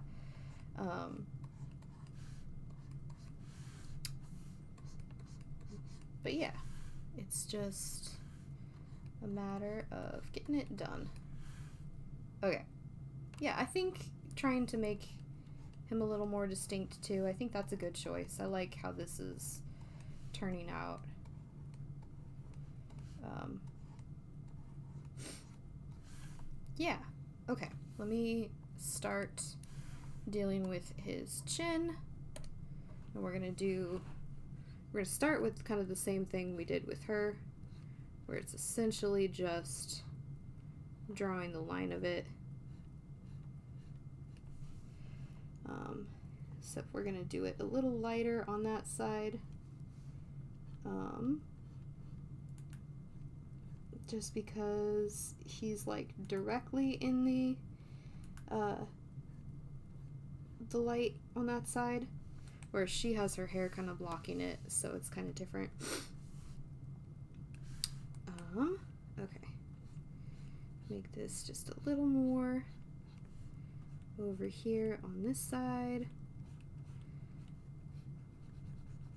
But yeah, it's just a matter of getting it done. Okay. Yeah, I think trying to make him a little more distinct too, I think that's a good choice. I like how this is turning out. Yeah. Okay, let me start dealing with his chin. And we're gonna start with kind of the same thing we did with her, where it's essentially just drawing the line of it. Except we're gonna do it a little lighter on that side. Just because he's like directly in the the light on that side, where she has her hair kind of blocking it, so it's kind of different. Okay. Make this just a little more over here on this side.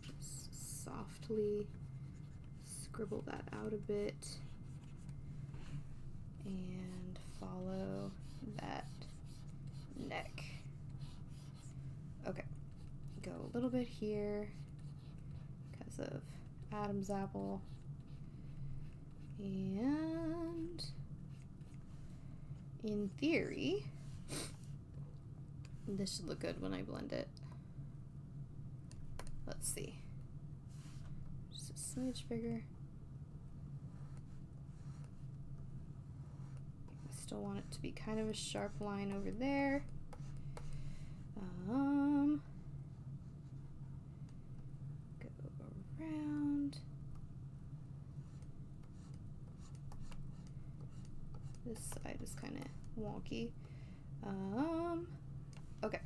Just softly scribble that out a bit and follow that neck. Okay, go a little bit here because of Adam's apple, and in theory this should look good when I blend it. Let's see, just a smidge bigger. I still want it to be kind of a sharp line over there. Go around. This side is kind of wonky. Okay.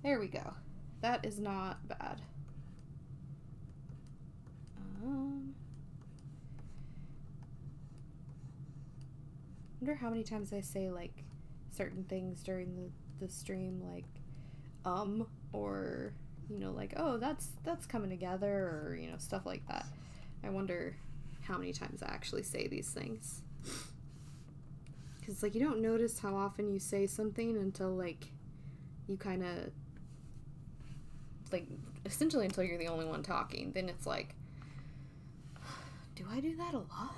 There we go. That is not bad. Wonder how many times I say like certain things during the stream, like or you know, like, oh, that's coming together, or you know, stuff like that. I wonder how many times I actually say these things, because like you don't notice how often you say something until like you kind of like essentially until you're the only one talking. Then it's like, do I do that a lot?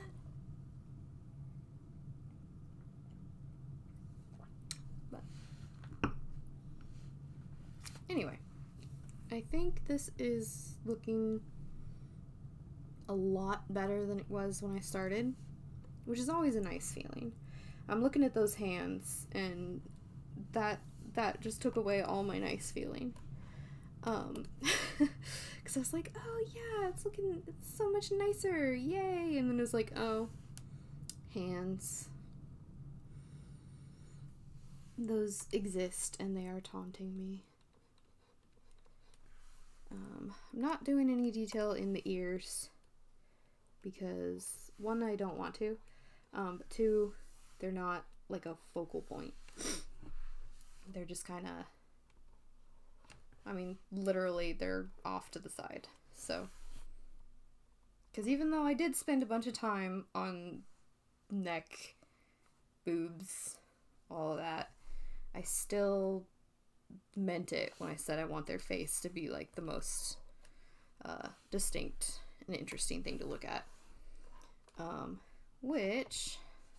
Anyway, I think this is looking a lot better than it was when I started, which is always a nice feeling. I'm looking at those hands, and that just took away all my nice feeling. Because I was like, oh yeah, it's so much nicer, yay! And then it was like, oh, hands. Those exist, and they are taunting me. I'm not doing any detail in the ears because, one, I don't want to, but two, they're not like a focal point. They're just kind of, I mean, literally they're off to the side. So, because even though I did spend a bunch of time on neck, boobs, all of that, I still meant it when I said I want their face to be like the most distinct and interesting thing to look at, which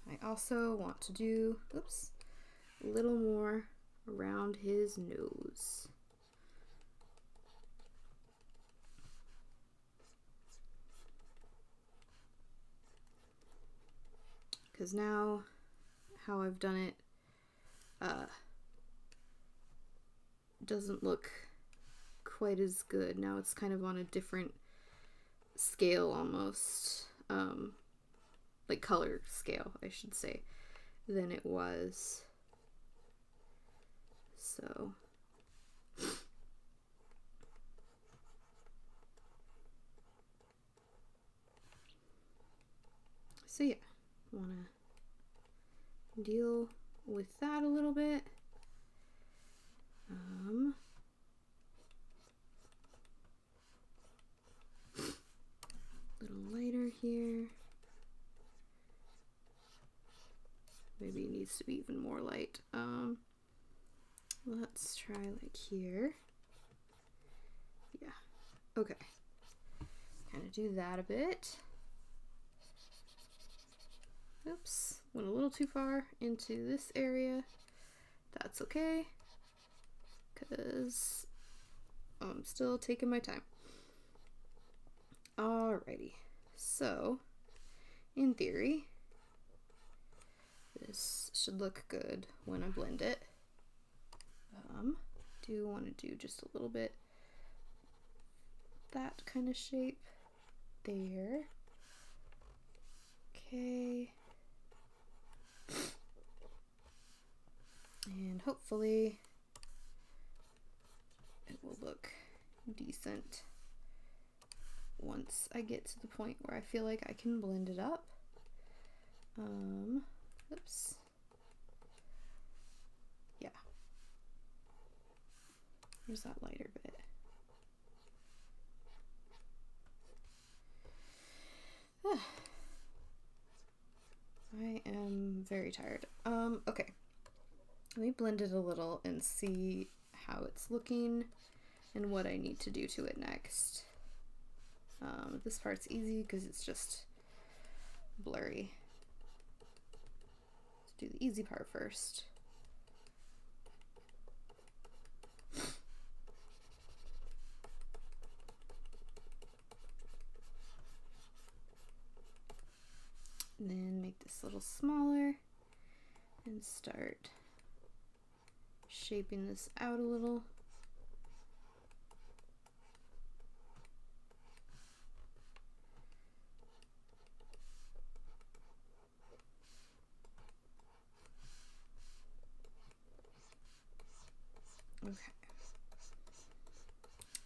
I also want to do a little more around his nose. Because now how I've done it doesn't look quite as good. Now it's kind of on a different scale almost, like color scale, I should say, than it was. So yeah, want to deal with that a little bit. Little lighter here. Maybe it needs to be even more light. Let's try like here. Yeah. Okay. Kind of do that a bit. Oops. Went a little too far into this area. That's okay, because I'm still taking my time. Alrighty. So, in theory, this should look good when I blend it. Do want to do just a little bit that kind of shape there. Okay. And hopefully it will look decent once I get to the point where I feel like I can blend it up. Oops. Yeah. Here's that lighter bit. I am very tired. Okay. Let me blend it a little and see how it's looking and what I need to do to it next. This part's easy because it's just blurry. Let's do the easy part first. And then make this a little smaller and start shaping this out a little. Okay.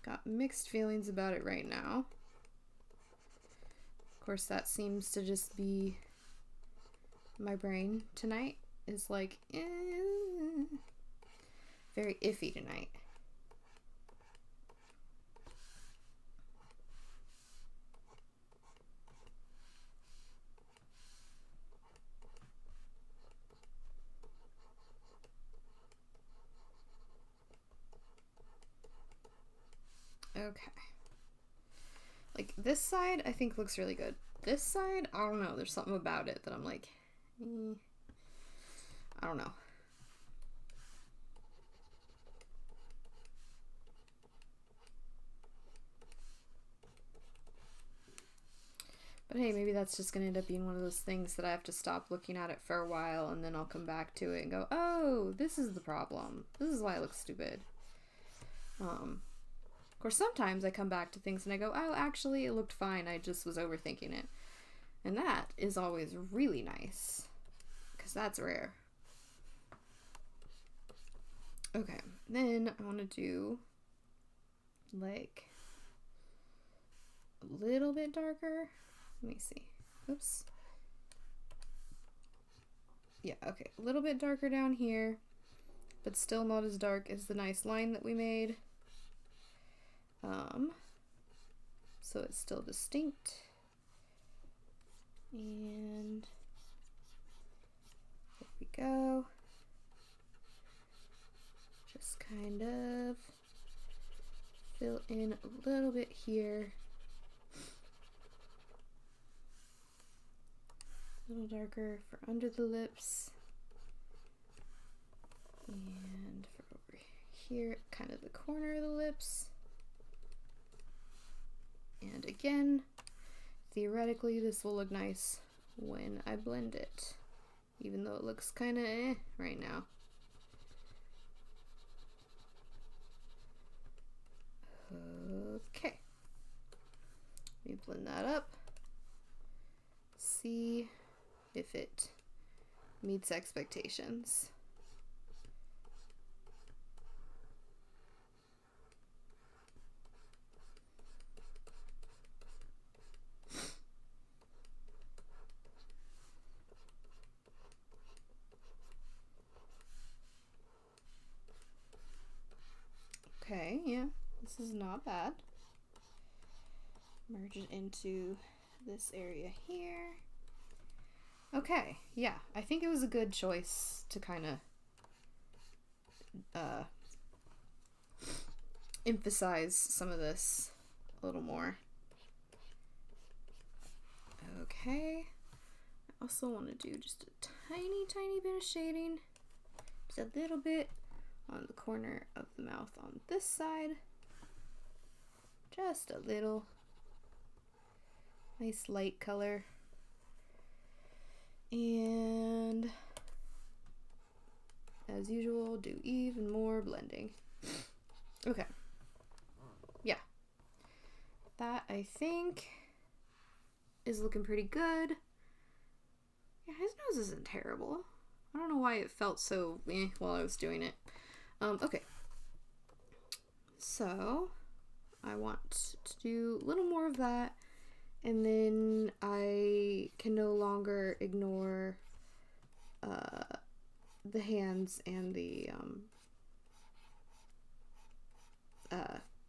Got mixed feelings about it right now. Of course, that seems to just be my brain tonight is like, very iffy tonight. Okay. Like this side I think looks really good. This side, I don't know, there's something about it that I'm like, I don't know. But hey, maybe that's just gonna end up being one of those things that I have to stop looking at it for a while and then I'll come back to it and go, oh, this is the problem. This is why it looks stupid. Of course, sometimes I come back to things and I go, oh, actually, it looked fine. I just was overthinking it. And that is always really nice, because that's rare. Okay, then I want to do like a little bit darker. Let me see. Oops. Yeah, okay. A little bit darker down here, but still not as dark as the nice line that we made. So it's still distinct. And there we go. Just kind of fill in a little bit here. A little darker for under the lips. And for over here, kind of the corner of the lips. And again, theoretically, this will look nice when I blend it, even though it looks kind of right now. Okay, let me blend that up, see if it meets expectations. Okay, yeah, this is not bad. Merge it into this area here. Okay, yeah, I think it was a good choice to kind of emphasize some of this a little more. Okay, I also want to do just a tiny bit of shading, just a little bit on the corner of the mouth on this side, just a little. Nice light color. And as usual, do even more blending. Okay. Yeah. That, I think, is looking pretty good. Yeah, his nose isn't terrible. I don't know why it felt so while I was doing it. Okay. So, I want to do a little more of that, and then I can no longer ignore the hands and the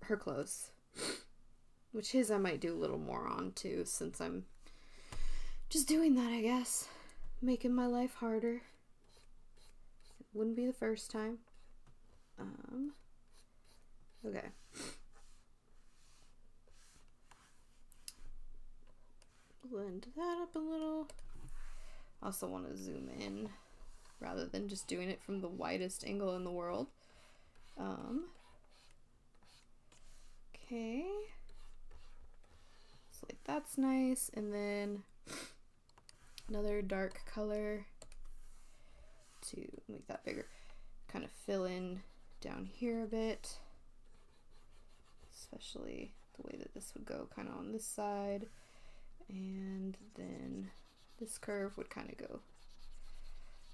her clothes, which his I might do a little more on too, since I'm just doing that, I guess, making my life harder. It wouldn't be the first time. Okay. Blend that up a little. Also want to zoom in rather than just doing it from the widest angle in the world. Okay. So like that's nice, and then another dark color to make that bigger. Kind of fill in down here a bit, especially the way that this would go kind of on this side, and then this curve would kind of go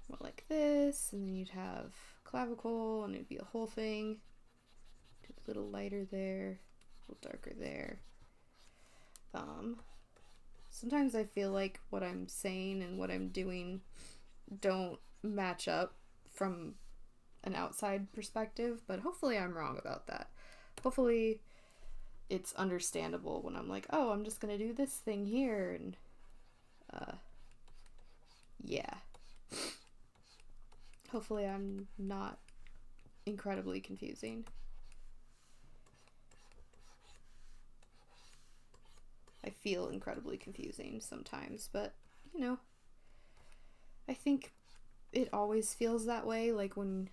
more like this, and then you'd have clavicle, and it'd be a whole thing. Do a little lighter there, a little darker there. Sometimes I feel like what I'm saying and what I'm doing don't match up from an outside perspective, but hopefully I'm wrong about that. Hopefully it's understandable when I'm like, oh, I'm just gonna do this thing here, and yeah. Hopefully I'm not incredibly confusing. I feel incredibly confusing sometimes, but you know, I think it always feels that way, like when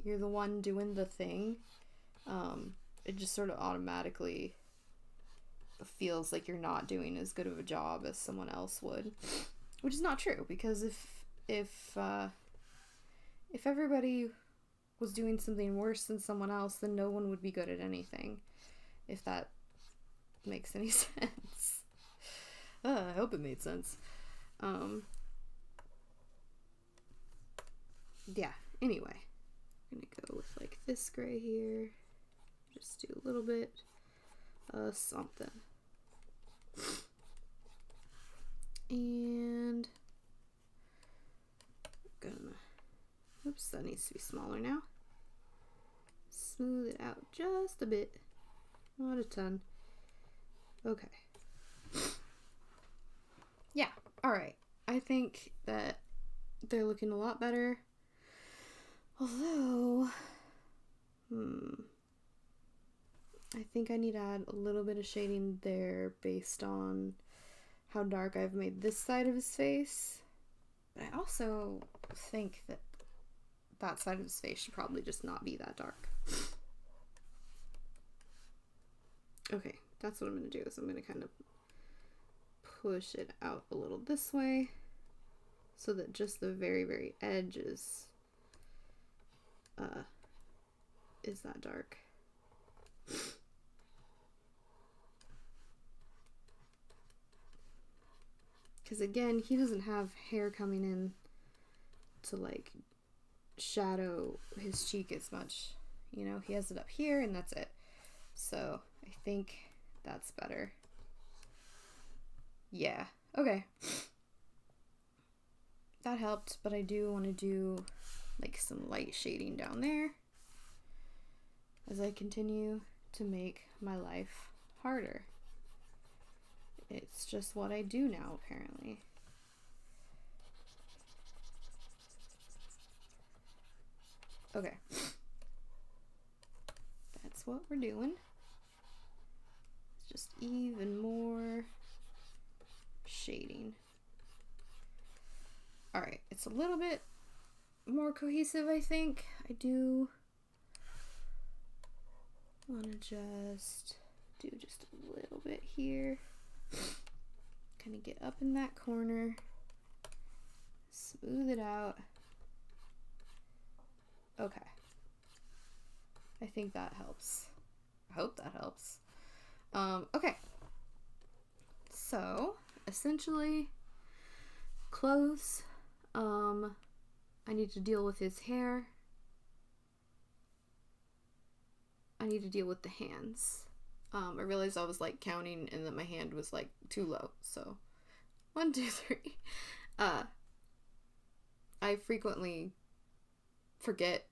you're the one doing the thing, it just sort of automatically feels like you're not doing as good of a job as someone else would, which is not true, because if everybody was doing something worse than someone else, then no one would be good at anything, if that makes any sense. I hope it made sense. Yeah, anyway, I'm gonna go with like this gray here, just do a little bit something, and gonna, oops, that needs to be smaller now, smooth it out just a bit, not a ton. Okay. Yeah, alright. I think that they're looking a lot better. Although, I think I need to add a little bit of shading there based on how dark I've made this side of his face. But I also think that that side of his face should probably just not be that dark. Okay, that's what I'm going to do, is I'm going to kind of push it out a little this way so that just the very, very edge is that dark. Because again, he doesn't have hair coming in to like shadow his cheek as much. You know, he has it up here and that's it. So I think that's better. Yeah, okay. That helped, but I do want to do like some light shading down there as I continue to make my life harder. It's just what I do now, apparently. Okay. That's what we're doing. It's just even more shading. Alright, it's a little bit more cohesive, I think. I do want to just do just a little bit here. Kind of get up in that corner. Smooth it out. Okay. I think that helps. I hope that helps. Okay. So, essentially, clothes. I need to deal with his hair. I need to deal with the hands. I realized I was like counting and that my hand was like too low. So 1, 2, 3. I frequently forget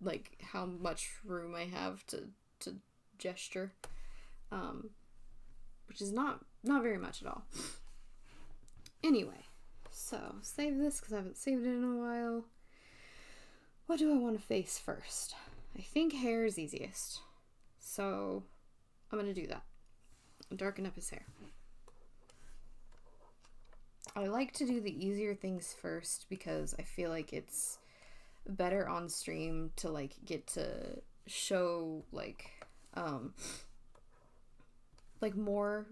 like how much room I have to gesture, which is not very much at all. Anyway, so save this because I haven't saved it in a while. What do I want to face first? I think hair is easiest, so I'm gonna do that. Darken up his hair. I like to do the easier things first because I feel like it's better on stream to like get to show like more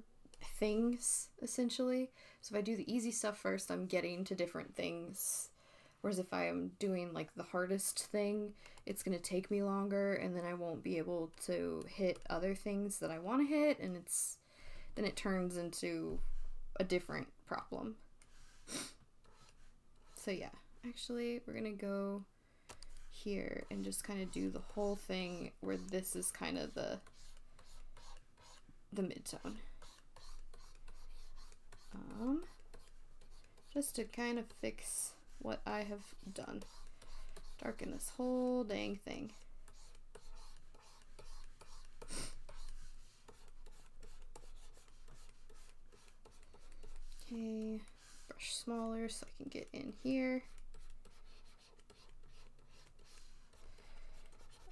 things essentially. So if I do the easy stuff first, I'm getting to different things. Whereas if I am doing like the hardest thing, it's going to take me longer and then I won't be able to hit other things that I want to hit, and then it turns into a different problem. So yeah, actually we're going to go here and just kind of do the whole thing where this is kind of the mid-tone. Just to kind of fix what I have done. Darken this whole dang thing. Okay, brush smaller so I can get in here.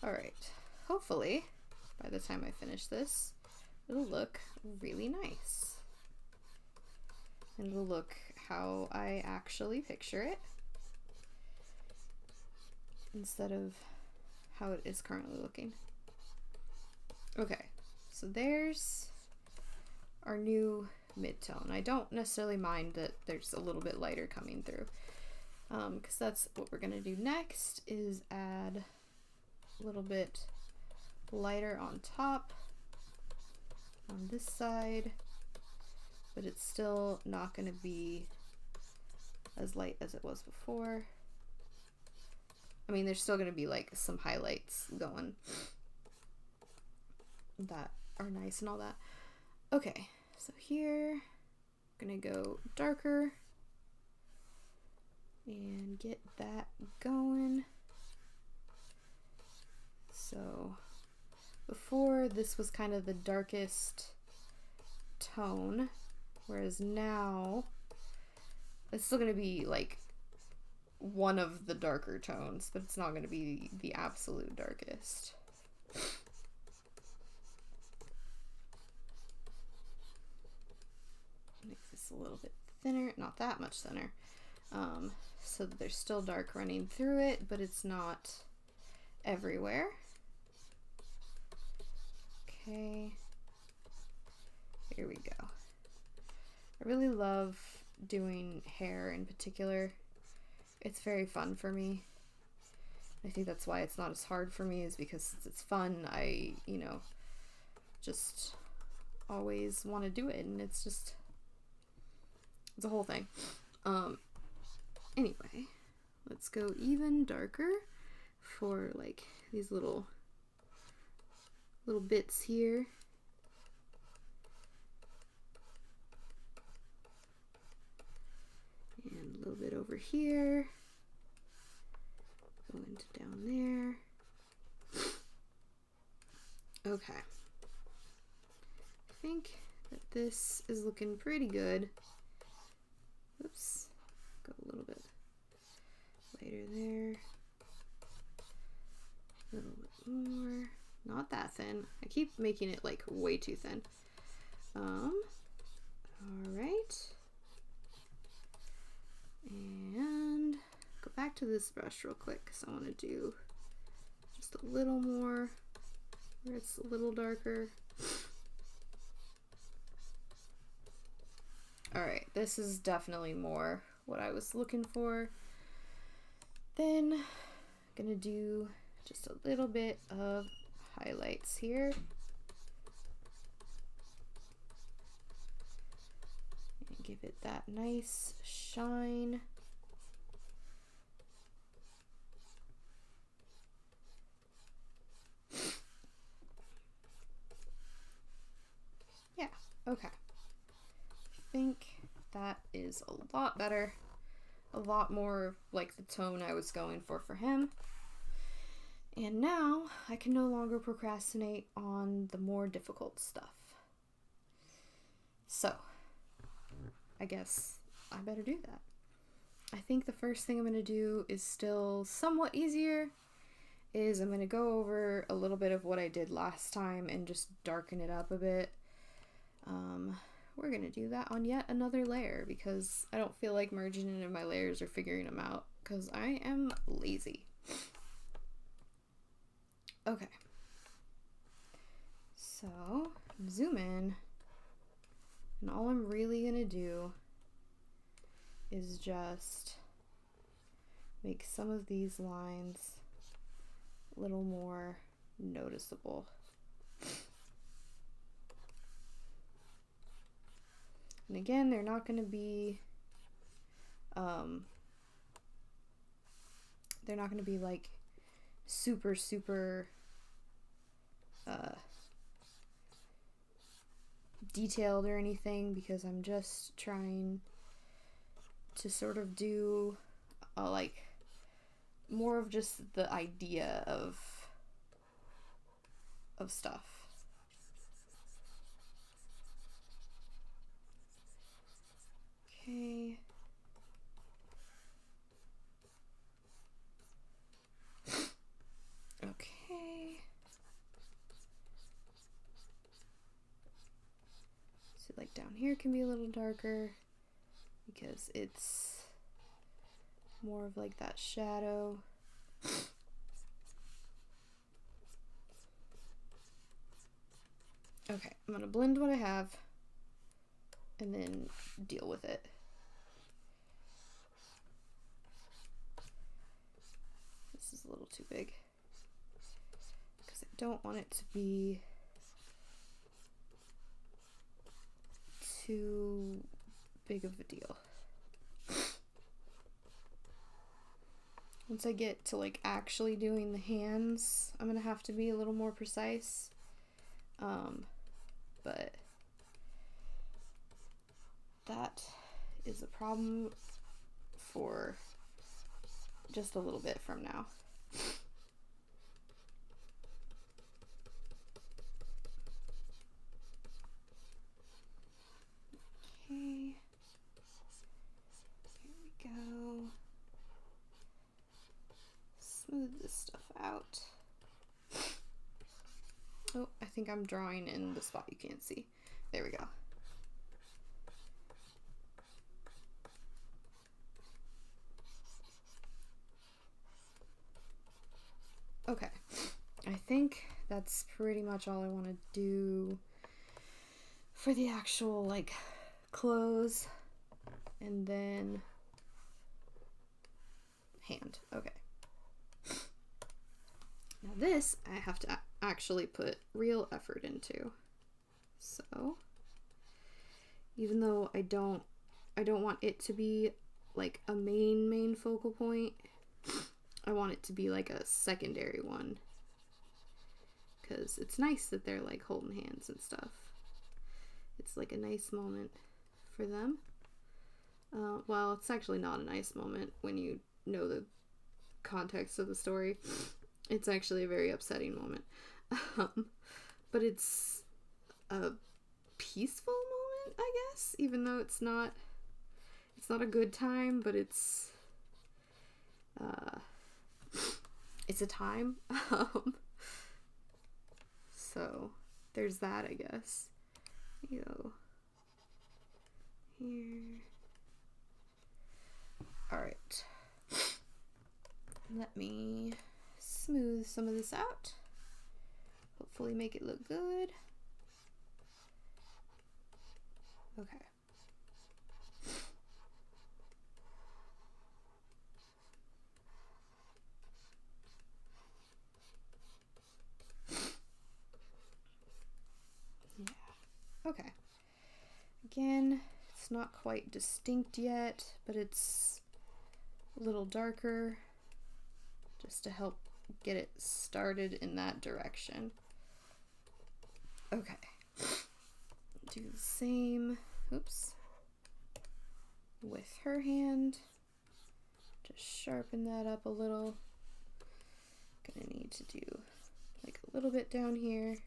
Alright, hopefully by the time I finish this, it'll look really nice. And it'll look how I actually picture it, instead of how it is currently looking. Okay, so there's our new mid-tone. I don't necessarily mind that there's a little bit lighter coming through, because that's what we're gonna do next, is add a little bit lighter on top on this side, but it's still not going to be as light as it was before. I mean, there's still going to be like some highlights going that are nice and all that. Okay, so here I'm going to go darker and get that going. So before, this was kind of the darkest tone, whereas now it's still going to be like one of the darker tones, but it's not going to be the absolute darkest. Make this a little bit thinner, not that much thinner, so that there's still dark running through it, but it's not everywhere. Okay, here we go. I really love doing hair in particular. It's very fun for me. I think that's why it's not as hard for me, is because it's fun. I, just always want to do it, and it's a whole thing. Anyway, let's go even darker for like these little bits here. And a little bit over here. Go into down there. Okay. I think that this is looking pretty good. Oops. Go a little bit lighter there. A little bit more. Not that thin. I keep making it like way too thin. All right. And go back to this brush real quick because I want to do just a little more where it's a little darker. All right, this is definitely more what I was looking for. Then I'm gonna do just a little bit of highlights here. And give it that nice shine. Yeah, okay. I think that is a lot better. A lot more like the tone I was going for him. And now I can no longer procrastinate on the more difficult stuff. So, I guess I better do that. I think the first thing I'm going to do is still somewhat easier. I'm going to go over a little bit of what I did last time and just darken it up a bit. We're going to do that on yet another layer because I don't feel like merging into my layers or figuring them out because I am lazy. Okay. So, zoom in, and all I'm really going to do is just make some of these lines a little more noticeable. And again, they're not going to be like super detailed or anything because I'm just trying to sort of do like more of just the idea of stuff. Okay. Okay. So like down here can be a little darker because it's more of like that shadow. Okay, I'm gonna blend what I have and then deal with it. This is a little too big because I don't want it to be too big of a deal. Once I get to like actually doing the hands, I'm gonna have to be a little more precise. But that is a problem for just a little bit from now. Okay. Here we go. Smooth this stuff out. Oh, I think I'm drawing in the spot you can't see. There we go. Okay, I think that's pretty much all I want to do for the actual like clothes and then hand. Okay. Now this I have to actually put real effort into. So even though I don't want it to be like a main focal point, I want it to be like a secondary one because it's nice that they're like holding hands and stuff. It's like a nice moment for them. Well, it's actually not a nice moment when you know the context of the story. It's actually a very upsetting moment. But it's a peaceful moment, I guess, even though it's not a good time, but it's a time. So there's that, I guess. Go here. All right. Let me smooth some of this out. Hopefully make it look good. Okay. Yeah. Okay. Again, it's not quite distinct yet, but it's a little darker just to help get it started in that direction. Okay. do the same, oops, with her hand. Just sharpen that up a little. Gonna need to do like a little bit down here.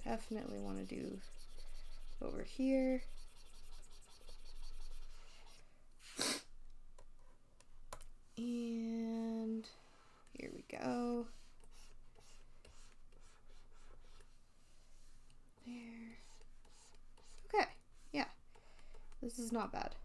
Definitely want to do over here. And here we go. There. Okay, yeah. This is not bad.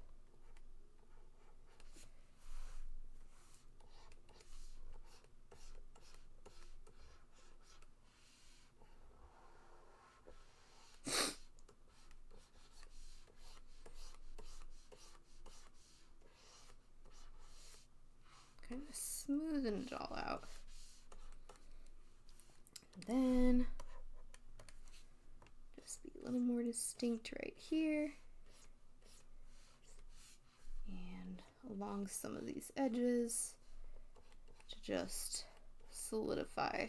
Kind of smoothing it all out. And then just be a little more distinct right here. And along some of these edges to just solidify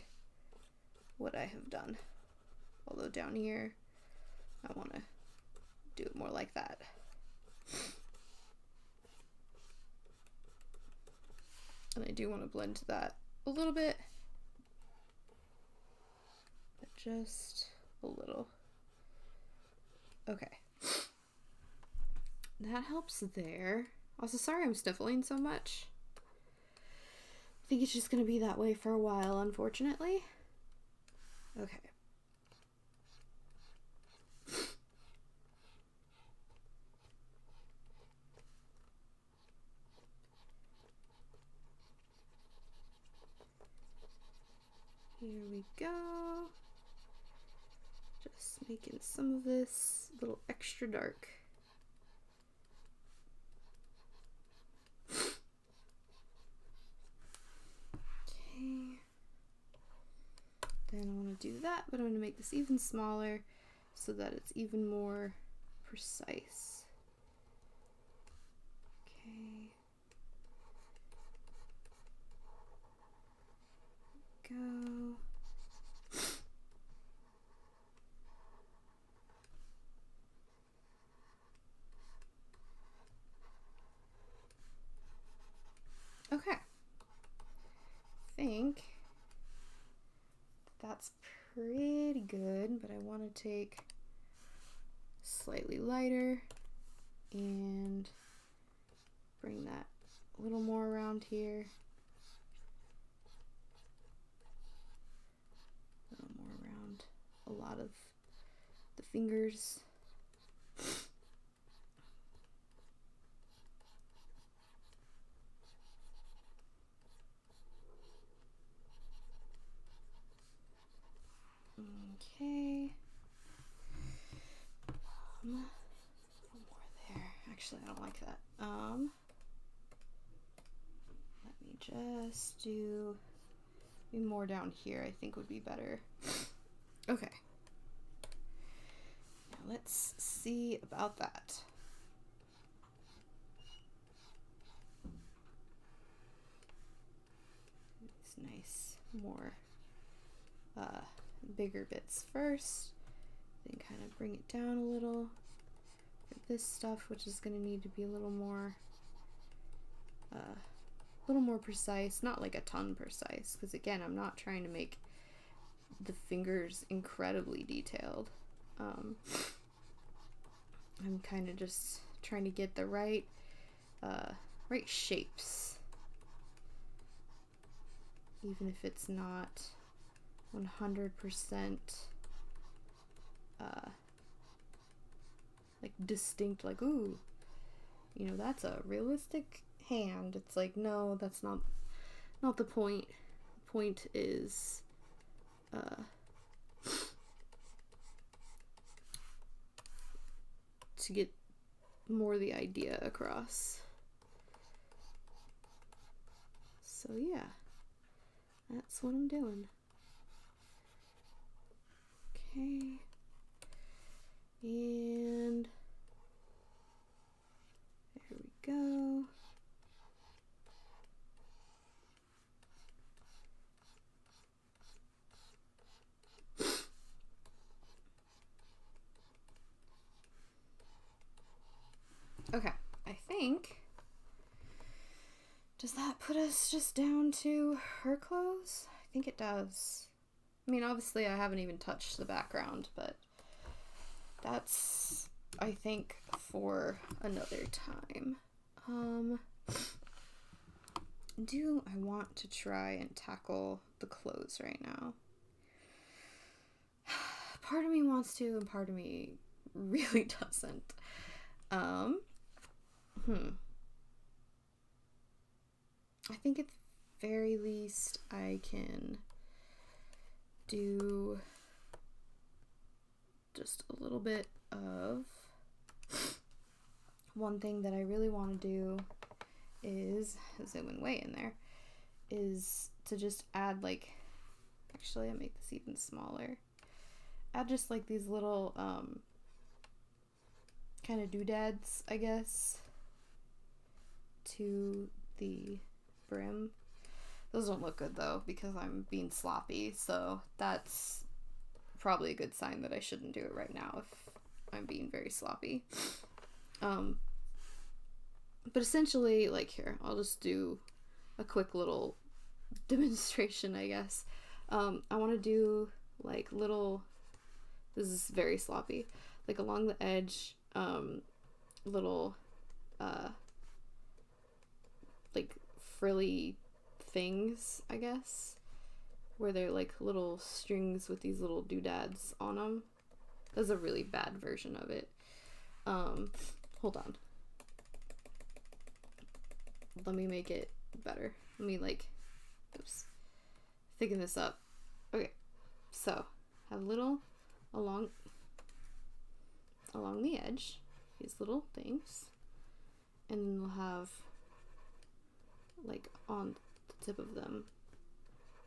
what I have done. Although down here, I want to do it more like that. And I do want to blend that a little bit, but just a little. Okay. That helps there. Also, sorry I'm sniffling so much. I think it's just going to be that way for a while, unfortunately. Okay. Here we go. Just making some of this a little extra dark. Okay. Then I want to do that, but I'm going to make this even smaller so that it's even more precise. Okay. Go. Okay. I think that's pretty good, but I want to take slightly lighter and bring that a little more around here. A little more around a lot of the fingers. Okay. A little more there. Actually, I don't like that. Let me just do more down here, I think would be better. Okay. Now let's see about that. These nice, more bigger bits first, then kind of bring it down a little for this stuff, which is going to need to be a little more precise, not like a ton precise, because again, I'm not trying to make the fingers incredibly detailed. I'm kind of just trying to get the right shapes, even if it's not 100% like distinct, like, ooh, you know, that's a realistic hand. It's like, no, that's not the point. The point is to get more the idea across. So yeah, that's what I'm doing. Okay, and there we go. think, does that put us just down to her clothes? I think it does. I mean, obviously I haven't even touched the background, but that's, I think, for another time. Do I want to try and tackle the clothes right now? Part of me wants to, and part of me really doesn't. I think at the very least I can do just a little bit of one thing that I really want to do is, zooming way in there, is to just add like, actually I'll make this even smaller, add just like these little kind of doodads, I guess, to the brim. Those don't look good though because I'm being sloppy, so that's probably a good sign that I shouldn't do it right now if I'm being very sloppy. But essentially, like, here, I'll just do a quick little demonstration, I guess. I want to do like little, this is very sloppy, like along the edge, little like frilly things, I guess, where they're like little strings with these little doodads on them. That's a really bad version of it. Hold on. Let me make it better. Let me thicken this up. Okay, so have little along the edge, these little things, and then we'll have like on the tip of them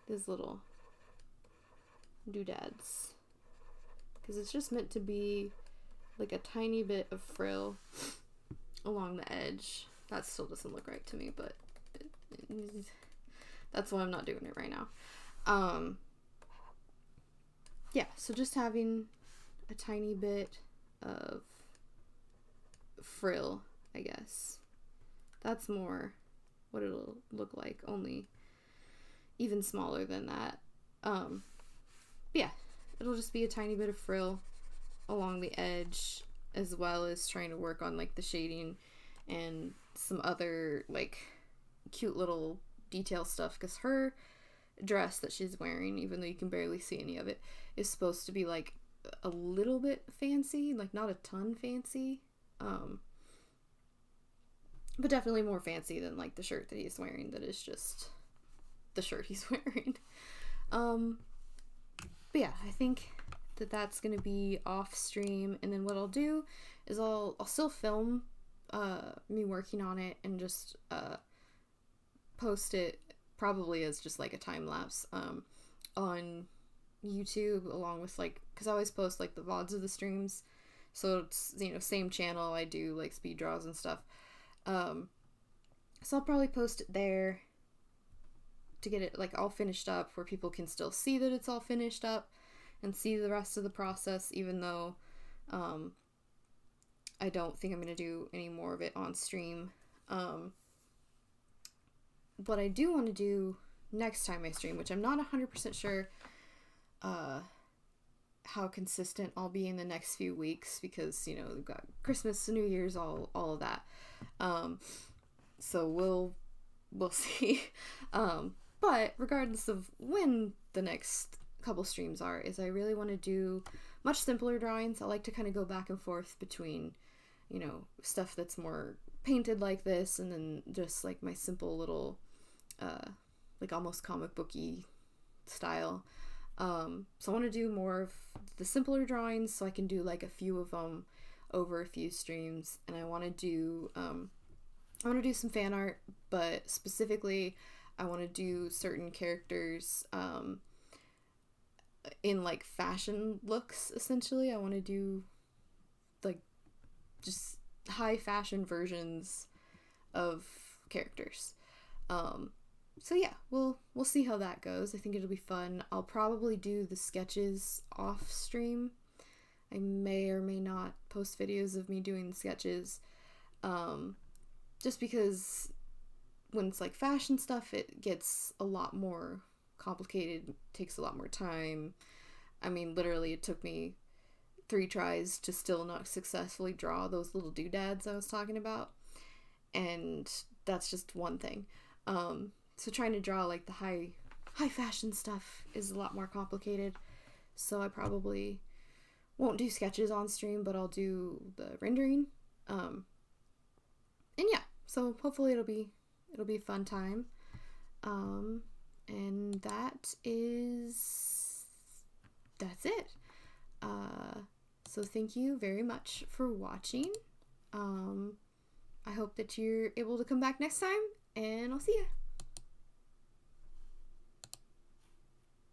these little doodads, because it's just meant to be like a tiny bit of frill along the edge. That still doesn't look right to me, but that's why I'm not doing it right now. Yeah, so just having a tiny bit of frill, I guess. That's more what it'll look like, only even smaller than that. Yeah, it'll just be a tiny bit of frill along the edge, as well as trying to work on like the shading and some other like cute little detail stuff, because her dress that she's wearing, even though you can barely see any of it, is supposed to be like a little bit fancy, like not a ton fancy, but definitely more fancy than like the shirt that he's wearing, that is just the shirt he's wearing. But yeah, I think that that's gonna be off stream, and then what I'll do is I'll still film me working on it and just post it probably as just like a time lapse on YouTube, along with like, because I always post like the VODs of the streams, so it's, you know, same channel, I do like speed draws and stuff, so I'll probably post it there to get it like all finished up, where people can still see that it's all finished up and see the rest of the process, even though I don't think I'm going to do any more of it on stream. What I do want to do next time I stream, which I'm not 100% sure how consistent I'll be in the next few weeks, because, you know, we've got Christmas, New Year's, all of that. So we'll see. But regardless of when the next couple streams are, is I really want to do much simpler drawings. I like to kind of go back and forth between, you know, stuff that's more painted like this, and then just like my simple little like almost comic booky style. So I want to do more of the simpler drawings, so I can do like a few of them over a few streams. And I want to do some fan art, but specifically I want to do certain characters in like fashion looks, essentially. I want to do like just high fashion versions of characters. So yeah, we'll see how that goes. I think it'll be fun. I'll probably do the sketches off stream. I may or may not post videos of me doing sketches. just because when it's like fashion stuff, it gets a lot more complicated, takes a lot more time. I mean, literally, it took me 3 tries to still not successfully draw those little doodads I was talking about. And that's just one thing. So trying to draw like the high fashion stuff is a lot more complicated. So I probably won't do sketches on stream, but I'll do the rendering. And yeah, so hopefully it'll be a fun time. And that's it. So thank you very much for watching. I hope that you're able to come back next time, and I'll see ya.